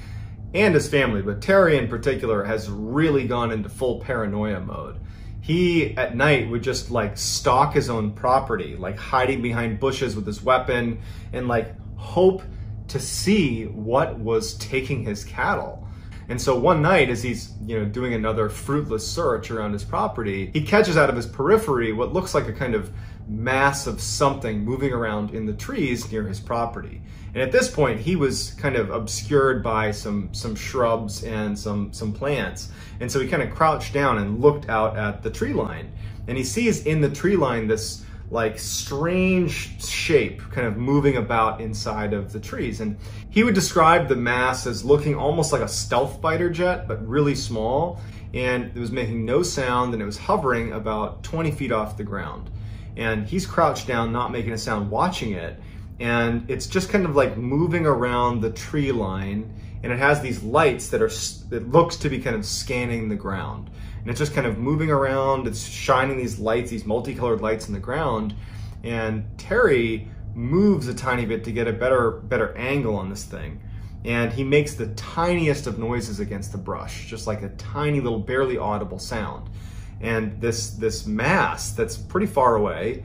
and his family, but Terry in particular, has really gone into full paranoia mode. He, at night, would just like stalk his own property, like hiding behind bushes with his weapon, and like hope to see what was taking his cattle. And so one night, as he's doing another fruitless search around his property, he catches out of his periphery what looks like a kind of mass of something moving around in the trees near his property. And at this point, he was kind of obscured by some shrubs and some plants. And so he kind of crouched down and looked out at the tree line. And he sees in the tree line this like strange shape kind of moving about inside of the trees. And he would describe the mass as looking almost like a stealth fighter jet, but really small. And it was making no sound, and it was hovering about 20 feet off the ground. And he's crouched down, not making a sound, watching it. And it's just kind of like moving around the tree line. And it has these lights that looks to be kind of scanning the ground. And it's just kind of moving around. It's shining these lights, these multicolored lights in the ground. And Terry moves a tiny bit to get a better angle on this thing. And he makes the tiniest of noises against the brush, just like a tiny little, barely audible sound. And this mass that's pretty far away,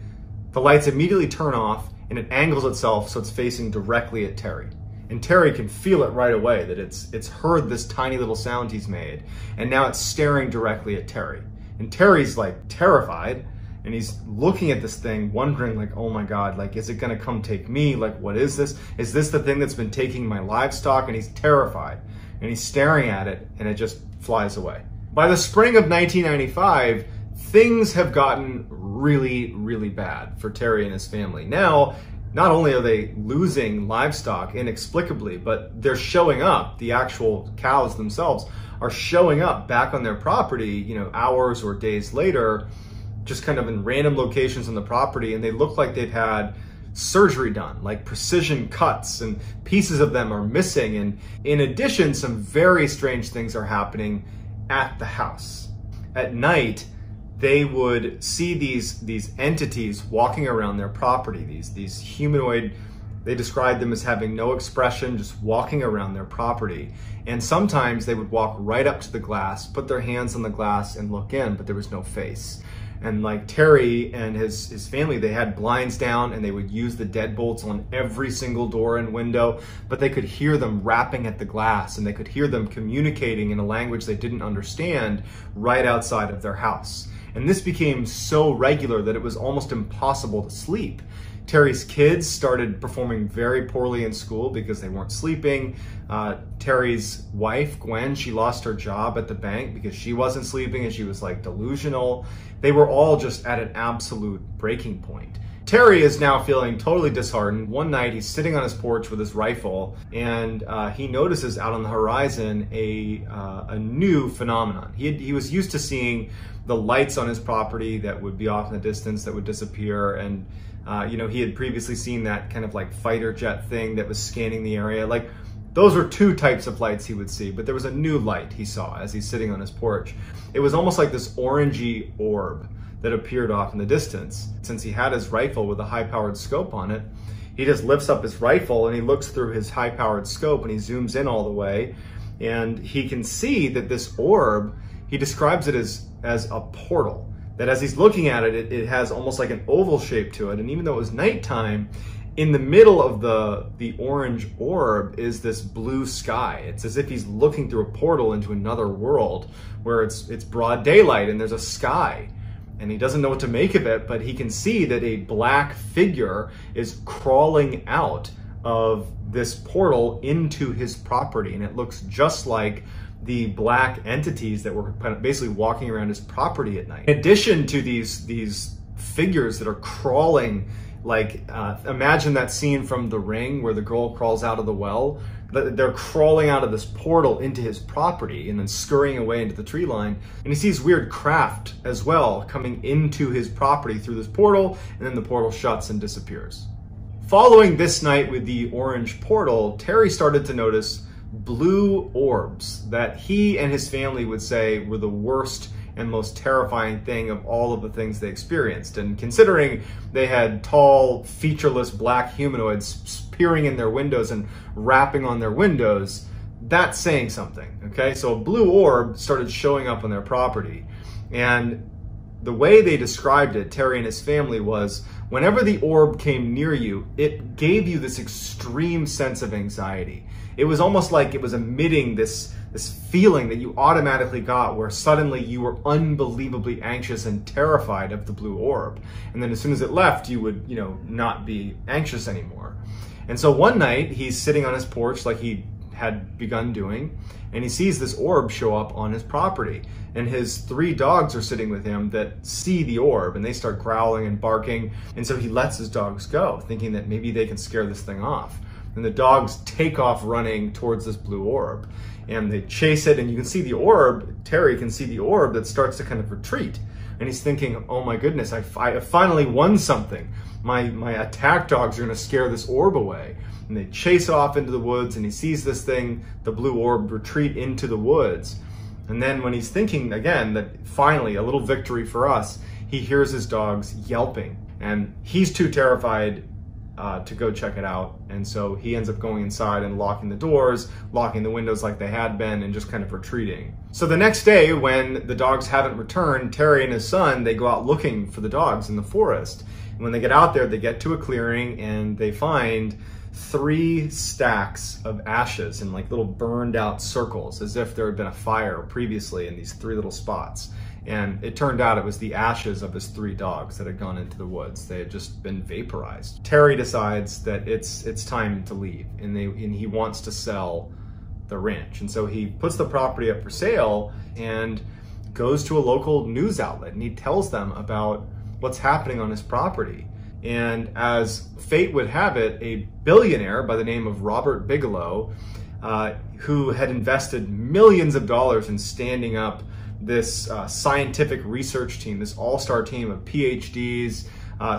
the lights immediately turn off, and it angles itself so it's facing directly at Terry. And Terry can feel it right away that it's heard this tiny little sound he's made, and now it's staring directly at Terry. And Terry's like terrified, and he's looking at this thing wondering like, oh my God, like, is it gonna come take me? Like, what is this? Is this the thing that's been taking my livestock? And he's terrified, and he's staring at it, and it just flies away. By the spring of 1995, things have gotten really, really bad for Terry and his family. Now, not only are they losing livestock inexplicably, but they're showing up. The actual cows themselves are showing up back on their property, hours or days later, just kind of in random locations on the property, and they look like they've had surgery done, like precision cuts, and pieces of them are missing. And in addition, some very strange things are happening at the house. At night, they would see these entities walking around their property, these humanoid, they described them as having no expression, just walking around their property. And sometimes they would walk right up to the glass, put their hands on the glass and look in, but there was no face. And like Terry and his family, they had blinds down, and they would use the deadbolts on every single door and window, but they could hear them rapping at the glass, and they could hear them communicating in a language they didn't understand right outside of their house. And this became so regular that it was almost impossible to sleep. Terry's kids started performing very poorly in school because they weren't sleeping. Terry's wife, Gwen, she lost her job at the bank because she wasn't sleeping, and she was like delusional. They were all just at an absolute breaking point. Terry is now feeling totally disheartened. One night he's sitting on his porch with his rifle, and he notices out on the horizon a new phenomenon. He was used to seeing the lights on his property that would be off in the distance that would disappear, and he had previously seen that kind of like fighter jet thing that was scanning the area. Like, those were two types of lights he would see, but there was a new light he saw as he's sitting on his porch. It was almost like this orangey orb that appeared off in the distance. Since he had his rifle with a high-powered scope on it, he just lifts up his rifle and he looks through his high-powered scope, and he zooms in all the way, and he can see that this orb, he describes it as a portal. That as he's looking at it, it has almost like an oval shape to it, and even though it was nighttime, in the middle of the orange orb is this blue sky. It's as if he's looking through a portal into another world where it's broad daylight and there's a sky. And he doesn't know what to make of it, but he can see that a black figure is crawling out of this portal into his property. And it looks just like the black entities that were kind of basically walking around his property at night. In addition to these figures that are crawling, like imagine that scene from The Ring where the girl crawls out of the well. They're crawling out of this portal into his property and then scurrying away into the tree line. And he sees weird craft as well coming into his property through this portal, and then the portal shuts and disappears. Following this night with the orange portal, Terry started to notice blue orbs that he and his family would say were the worst and most terrifying thing of all of the things they experienced. And considering they had tall, featureless black humanoids peering in their windows and rapping on their windows, that's saying something, okay? So a blue orb started showing up on their property. And the way they described it, Terry and his family, was whenever the orb came near you, it gave you this extreme sense of anxiety. It was almost like it was emitting this feeling that you automatically got where suddenly you were unbelievably anxious and terrified of the blue orb. And then as soon as it left, you would, not be anxious anymore. And so one night he's sitting on his porch like he had begun doing, and he sees this orb show up on his property. And his 3 dogs are sitting with him that see the orb, and they start growling and barking. And so he lets his dogs go, thinking that maybe they can scare this thing off. And the dogs take off running towards this blue orb. And they chase it, and you can see the orb, Terry can see the orb that starts to kind of retreat. And he's thinking, oh my goodness, I finally won something. My attack dogs are gonna scare this orb away. And they chase off into the woods, and he sees this thing, the blue orb, retreat into the woods. And then when he's thinking again that finally a little victory for us, he hears his dogs yelping. And he's too terrified to go check it out. And so he ends up going inside and locking the doors, locking the windows like they had been, and just kind of retreating. So the next day, when the dogs haven't returned, Terry and his son, they go out looking for the dogs in the forest. And when they get out there, they get to a clearing and they find 3 stacks of ashes in like little burned out circles, as if there had been a fire previously in these 3 little spots. And it turned out it was the ashes of his 3 dogs that had gone into the woods. They had just been vaporized. Terry decides that it's time to leave, and he wants to sell the ranch. And so he puts the property up for sale and goes to a local news outlet, and he tells them about what's happening on his property. And as fate would have it, a billionaire by the name of Robert Bigelow, who had invested millions of dollars in standing up this scientific research team, this all-star team of PhDs,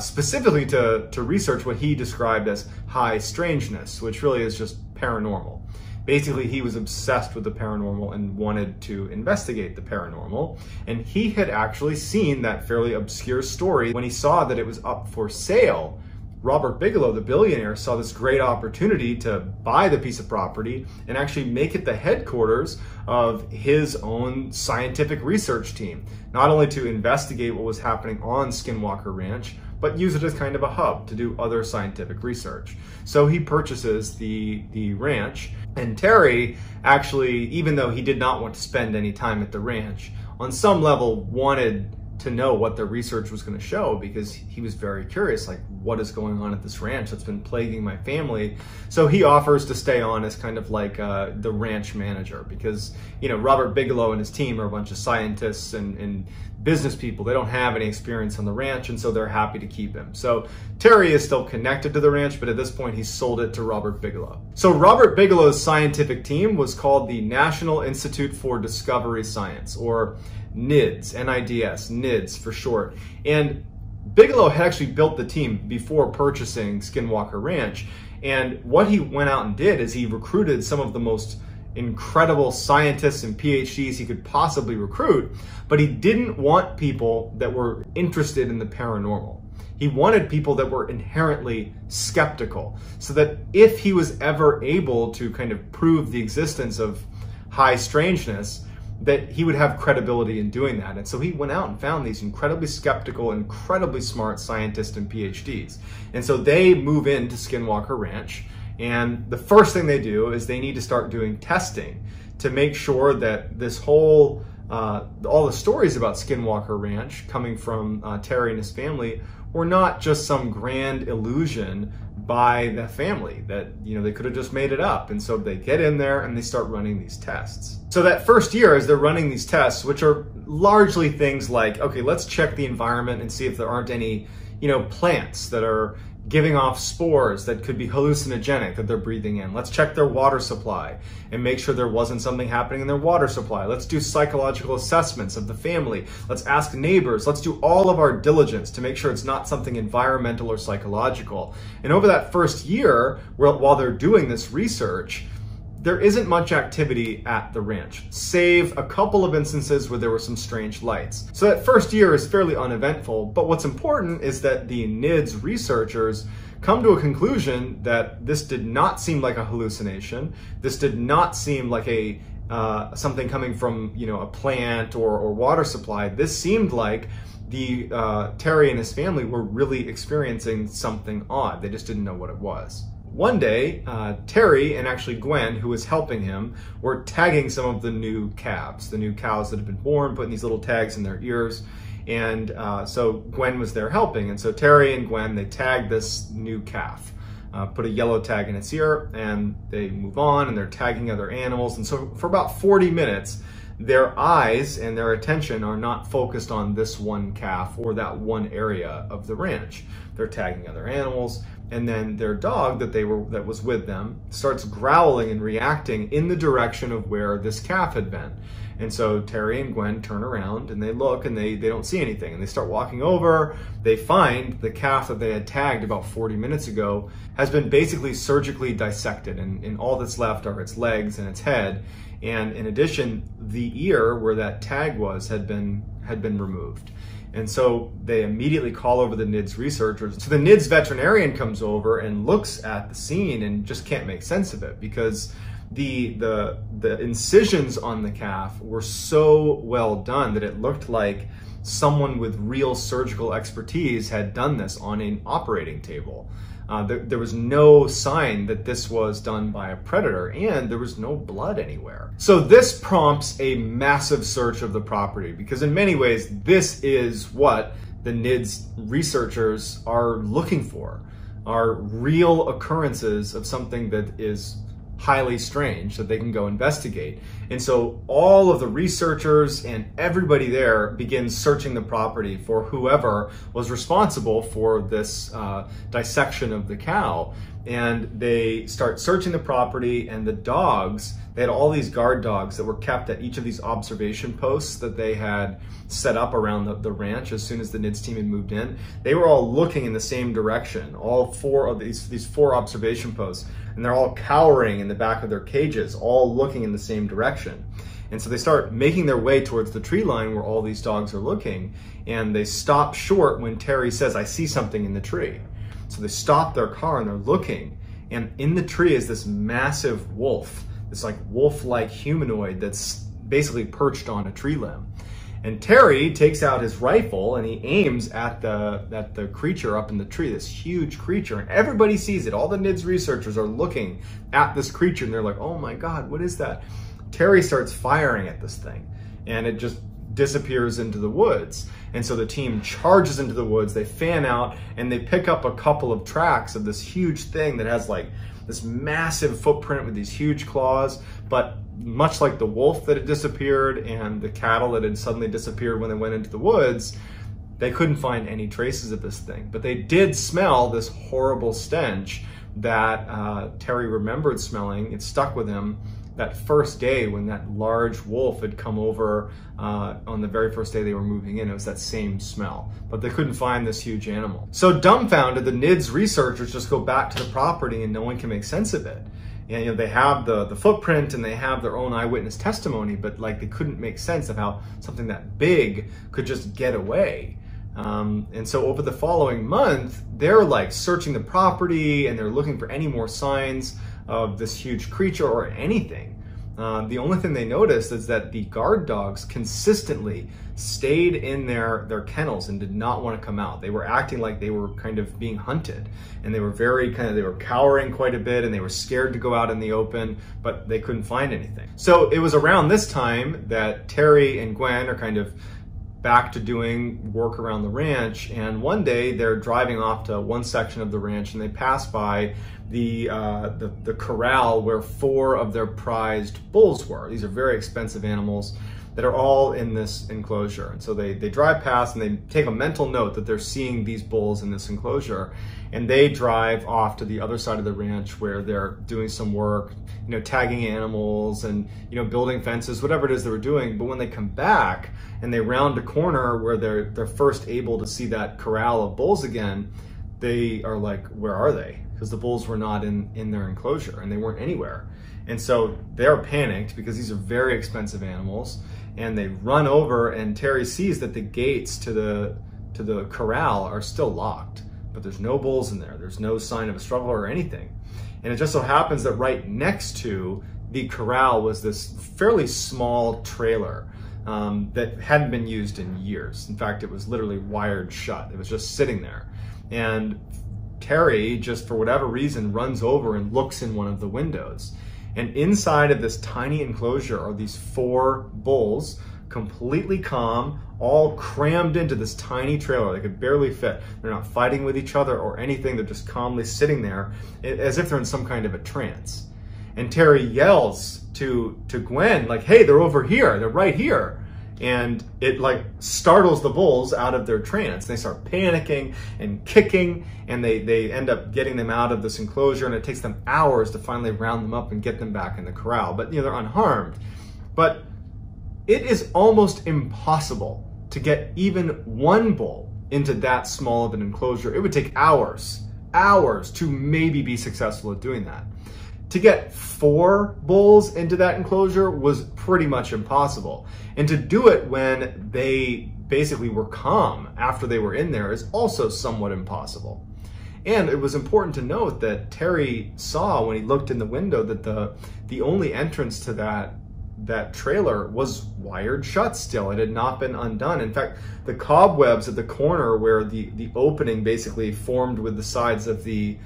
specifically to research what he described as high strangeness, which really is just paranormal. Basically, he was obsessed with the paranormal and wanted to investigate the paranormal. And he had actually seen that fairly obscure story. When he saw that it was up for sale, Robert Bigelow, the billionaire, saw this great opportunity to buy the piece of property and actually make it the headquarters of his own scientific research team. Not only to investigate what was happening on Skinwalker Ranch, but use it as kind of a hub to do other scientific research. So he purchases the ranch, and Terry actually, even though he did not want to spend any time at the ranch, on some level wanted to know what the research was going to show, because he was very curious, like, what is going on at this ranch that's been plaguing my family? So he offers to stay on as kind of like the ranch manager, because, Robert Bigelow and his team are a bunch of scientists and business people. They don't have any experience on the ranch, and so they're happy to keep him. So Terry is still connected to the ranch, but at this point he's sold it to Robert Bigelow. So Robert Bigelow's scientific team was called the National Institute for Discovery Science, or NIDS, N-I-D-S, NIDS for short. And Bigelow had actually built the team before purchasing Skinwalker Ranch. And what he went out and did is he recruited some of the most incredible scientists and PhDs he could possibly recruit, but he didn't want people that were interested in the paranormal. He wanted people that were inherently skeptical, so that if he was ever able to kind of prove the existence of high strangeness, that he would have credibility in doing that. And so he went out and found these incredibly skeptical, incredibly smart scientists and PhDs. And so they move into Skinwalker Ranch, and the first thing they do is they need to start doing testing to make sure that this whole, all the stories about Skinwalker Ranch coming from Terry and his family were not just some grand illusion by the family, that, you know, they could have just made it up. And so they get in there and they start running these tests. So that first year, as they're running these tests, which are largely things like, okay, let's check the environment and see if there aren't any, you know, plants that are giving off spores that could be hallucinogenic that they're breathing in. Let's check their water supply and make sure there wasn't something happening in their water supply. Let's do psychological assessments of the family. Let's ask neighbors. Let's do all of our diligence to make sure it's not something environmental or psychological. And over that first year, while they're doing this research, there isn't much activity at the ranch, save a couple of instances where there were some strange lights. So that first year is fairly uneventful, but what's important is that the NIDS researchers come to a conclusion that this did not seem like a hallucination. This did not seem like a something coming from, you know, a plant or water supply. This seemed like the Terry and his family were really experiencing something odd. They just didn't know what it was. One day, Terry and actually Gwen, who was helping him, were tagging some of the new calves, the new cows that had been born, putting these little tags in their ears. And so Gwen was there helping. And so Terry and Gwen, they tagged this new calf, put a yellow tag in its ear, and they move on and they're tagging other animals. And so for about 40 minutes, their eyes and their attention are not focused on this one calf or that one area of the ranch. They're tagging other animals, and then their dog that was with them starts growling and reacting in the direction of where this calf had been. And so Terry and Gwen turn around and they look and they don't see anything, and they start walking over. They find the calf that they had tagged about 40 minutes ago has been basically surgically dissected, and all that's left are its legs and its head. And in addition, the ear where that tag was had been removed. And so they immediately call over the NIDS researchers. So the NIDS veterinarian comes over and looks at the scene and just can't make sense of it, because the incisions on the calf were so well done that it looked like someone with real surgical expertise had done this on an operating table. There was no sign that this was done by a predator, and there was no blood anywhere. So this prompts a massive search of the property, because in many ways, this is what the NIDS researchers are looking for, are real occurrences of something that is highly strange that they can go investigate. And so all of the researchers and everybody there begins searching the property for whoever was responsible for this dissection of the cow. And they start searching the property, and the dogs, they had all these guard dogs that were kept at each of these observation posts that they had set up around the ranch as soon as the NIDS team had moved in. They were all looking in the same direction, all four of these four observation posts, and they're all cowering in the back of their cages, all looking in the same direction. And so they start making their way towards the tree line where all these dogs are looking, and they stop short when Terry says, "I see something in the tree." So they stop their car and they're looking, and in the tree is this massive wolf, this like wolf-like humanoid that's basically perched on a tree limb. And Terry takes out his rifle and he aims at the creature up in the tree, this huge creature, and everybody sees it. All the NIDS researchers are looking at this creature and they're like, "Oh my God, what is that?" Terry starts firing at this thing and it just disappears into the woods. And so the team charges into the woods, they fan out, and they pick up a couple of tracks of this huge thing that has like this massive footprint with these huge claws. But much like the wolf that had disappeared and the cattle that had suddenly disappeared when they went into the woods, they couldn't find any traces of this thing. But they did smell this horrible stench that Terry remembered smelling. It stuck with him that first day when that large wolf had come over on the very first day they were moving in. It was that same smell, but they couldn't find this huge animal. So dumbfounded, the NIDS researchers just go back to the property and no one can make sense of it. And you know, they have the footprint and they have their own eyewitness testimony, but like they couldn't make sense of how something that big could just get away. And so over the following month, they're like searching the property and they're looking for any more signs of this huge creature or anything. The only thing they noticed is that the guard dogs consistently stayed in their kennels and did not want to come out. They were acting like they were kind of being hunted, and they were they were cowering quite a bit, and they were scared to go out in the open, but they couldn't find anything. So it was around this time that Terry and Gwen are kind of back to doing work around the ranch, and one day they're driving off to one section of the ranch and they pass by the corral where 4 of their prized bulls were. These are very expensive animals that are all in this enclosure. And so they drive past and they take a mental note that they're seeing these bulls in this enclosure, and they drive off to the other side of the ranch where they're doing some work, tagging animals and, building fences, whatever it is they were doing. But when they come back and they round a corner where they're first able to see that corral of bulls again, they are like, where are they? Because the bulls were not in their enclosure and they weren't anywhere. And so they're panicked because these are very expensive animals, and they run over, and Terry sees that the gates to the corral are still locked, but there's no bulls in there. There's no sign of a struggle or anything. And it just so happens that right next to the corral was this fairly small trailer that hadn't been used in years. In fact, it was literally wired shut. It was just sitting there. And Terry, just for whatever reason, runs over and looks in one of the windows. And inside of this tiny enclosure are these 4 bulls, completely calm, all crammed into this tiny trailer. They could barely fit. They're not fighting with each other or anything. They're just calmly sitting there as if they're in some kind of a trance. And Terry yells to Gwen, like, hey, they're over here. They're right here. And it like startles the bulls out of their trance. They start panicking and kicking, and they end up getting them out of this enclosure, and it takes them hours to finally round them up and get them back in the corral. But they're unharmed. But it is almost impossible to get even one bull into that small of an enclosure. It would take hours to maybe be successful at doing that. To get 4 bulls into that enclosure was pretty much impossible. And to do it when they basically were calm after they were in there is also somewhat impossible. And it was important to note that Terry saw when he looked in the window that the only entrance to that trailer was wired shut still. It had not been undone. In fact, the cobwebs at the corner where the opening basically formed with the sides of the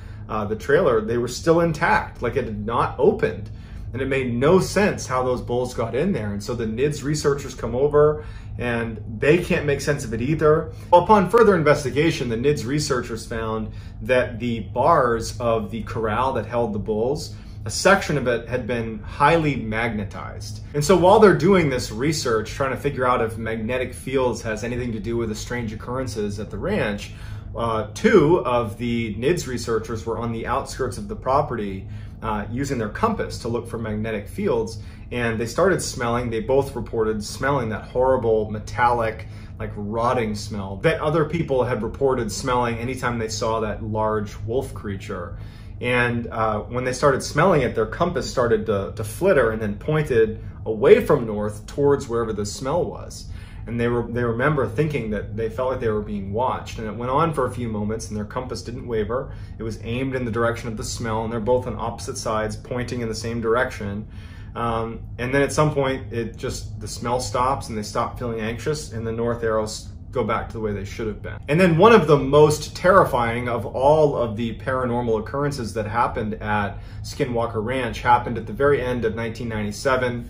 trailer, they were still intact, like it had not opened. And it made no sense how those bulls got in there. And so the NIDS researchers come over and they can't make sense of it either. Upon further investigation, the NIDS researchers found that the bars of the corral that held the bulls, a section of it had been highly magnetized. And so while they're doing this research, trying to figure out if magnetic fields has anything to do with the strange occurrences at the ranch, 2 of the NIDS researchers were on the outskirts of the property using their compass to look for magnetic fields, and they started smelling. They both reported smelling that horrible metallic, like rotting smell that other people had reported smelling anytime they saw that large wolf creature. And when they started smelling it, their compass started to flitter and then pointed away from north towards wherever the smell was. And they remember thinking that they felt like they were being watched. And it went on for a few moments, and their compass didn't waver. It was aimed in the direction of the smell, and they're both on opposite sides, pointing in the same direction. And then at some point, the smell stops, and they stop feeling anxious, and the north arrows go back to the way they should have been. And then one of the most terrifying of all of the paranormal occurrences that happened at Skinwalker Ranch happened at the very end of 1997.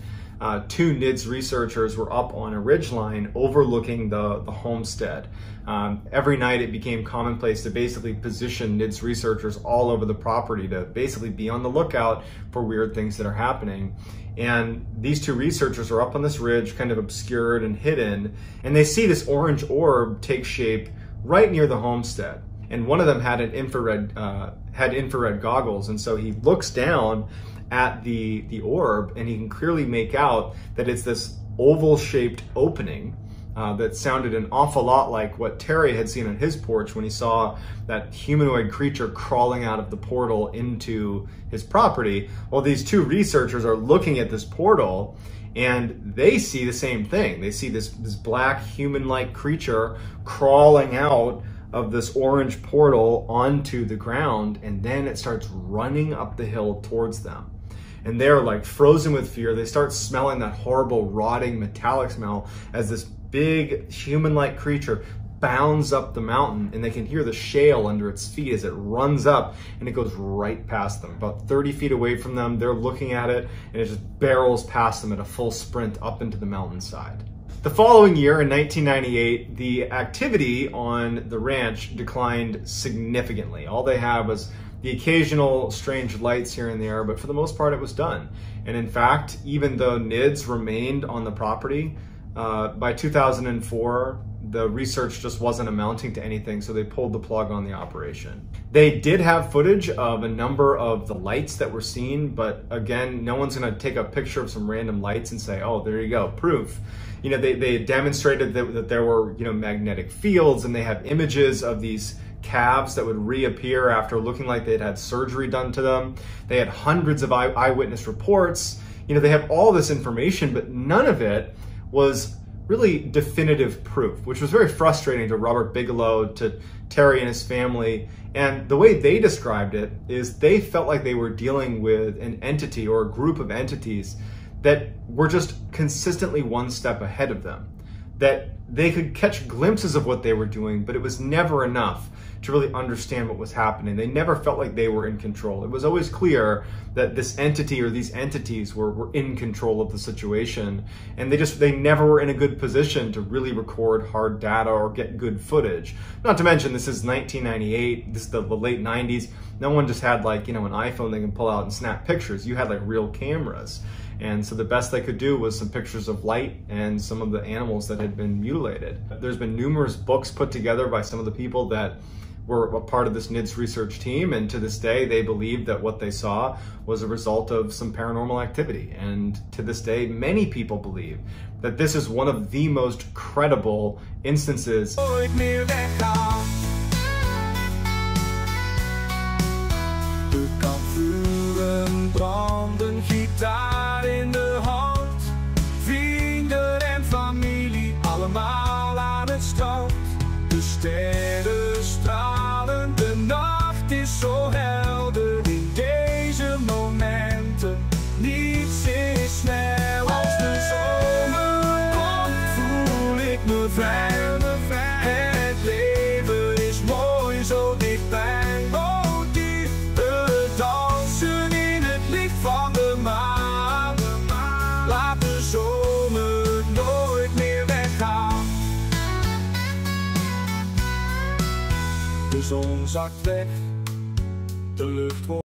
2 NIDS researchers were up on a ridgeline overlooking the homestead. Every night it became commonplace to basically position NIDS researchers all over the property to basically be on the lookout for weird things that are happening. And these 2 researchers are up on this ridge, kind of obscured and hidden, and they see this orange orb take shape right near the homestead. And one of them had infrared goggles, and so he looks down at the orb, and he can clearly make out that it's this oval-shaped opening that sounded an awful lot like what Terry had seen on his porch when he saw that humanoid creature crawling out of the portal into his property. Well, these 2 researchers are looking at this portal, and they see the same thing. They see this black human-like creature crawling out of this orange portal onto the ground, and then it starts running up the hill towards them. and they're like frozen with fear. They start smelling that horrible rotting metallic smell as this big human-like creature bounds up the mountain, and they can hear the shale under its feet as it runs up, and it goes right past them. About 30 feet away from them, they're looking at it, and it just barrels past them at a full sprint up into the mountainside. The following year, in 1998, the activity on the ranch declined significantly. All they had was the occasional strange lights here and there, but for the most part it was done. And in fact, even though NIDS remained on the property, by 2004, the research just wasn't amounting to anything, so they pulled the plug on the operation. They did have footage of a number of the lights that were seen, but again, no one's gonna take a picture of some random lights and say, oh, there you go, proof. You know, they demonstrated that there were, you know, magnetic fields, and they have images of these calves that would reappear after looking like they'd had surgery done to them. They had hundreds of eyewitness reports. You know, they have all this information, but none of it was really definitive proof, which was very frustrating to Robert Bigelow, to Terry and his family. And the way they described it is they felt like they were dealing with an entity or a group of entities that were just consistently one step ahead of them, that they could catch glimpses of what they were doing, but it was never enough to really understand what was happening. They never felt like they were in control. It was always clear that this entity or these entities were in control of the situation, and they never were in a good position to really record hard data or get good footage. Not to mention, this is 1998, this is the late 90s. No one just had, like, you know, an iPhone they can pull out and snap pictures. You had like real cameras. And so the best they could do was some pictures of light and some of the animals that had been mutilated. There's been numerous books put together by some of the people that were a part of this NIDS research team, and to this day they believe that what they saw was a result of some paranormal activity. And to this day, many people believe that this is one of the most credible instances. Gitaar in de hand, vrienden en familie, allemaal aan het strand. De sterren stralen, de nacht is zo helder. In deze momenten, niets is snel. Als de zomer komt, voel ik me vrij. Het leven is mooi, zo dichtbij. De zon zakt weg, de lucht wordt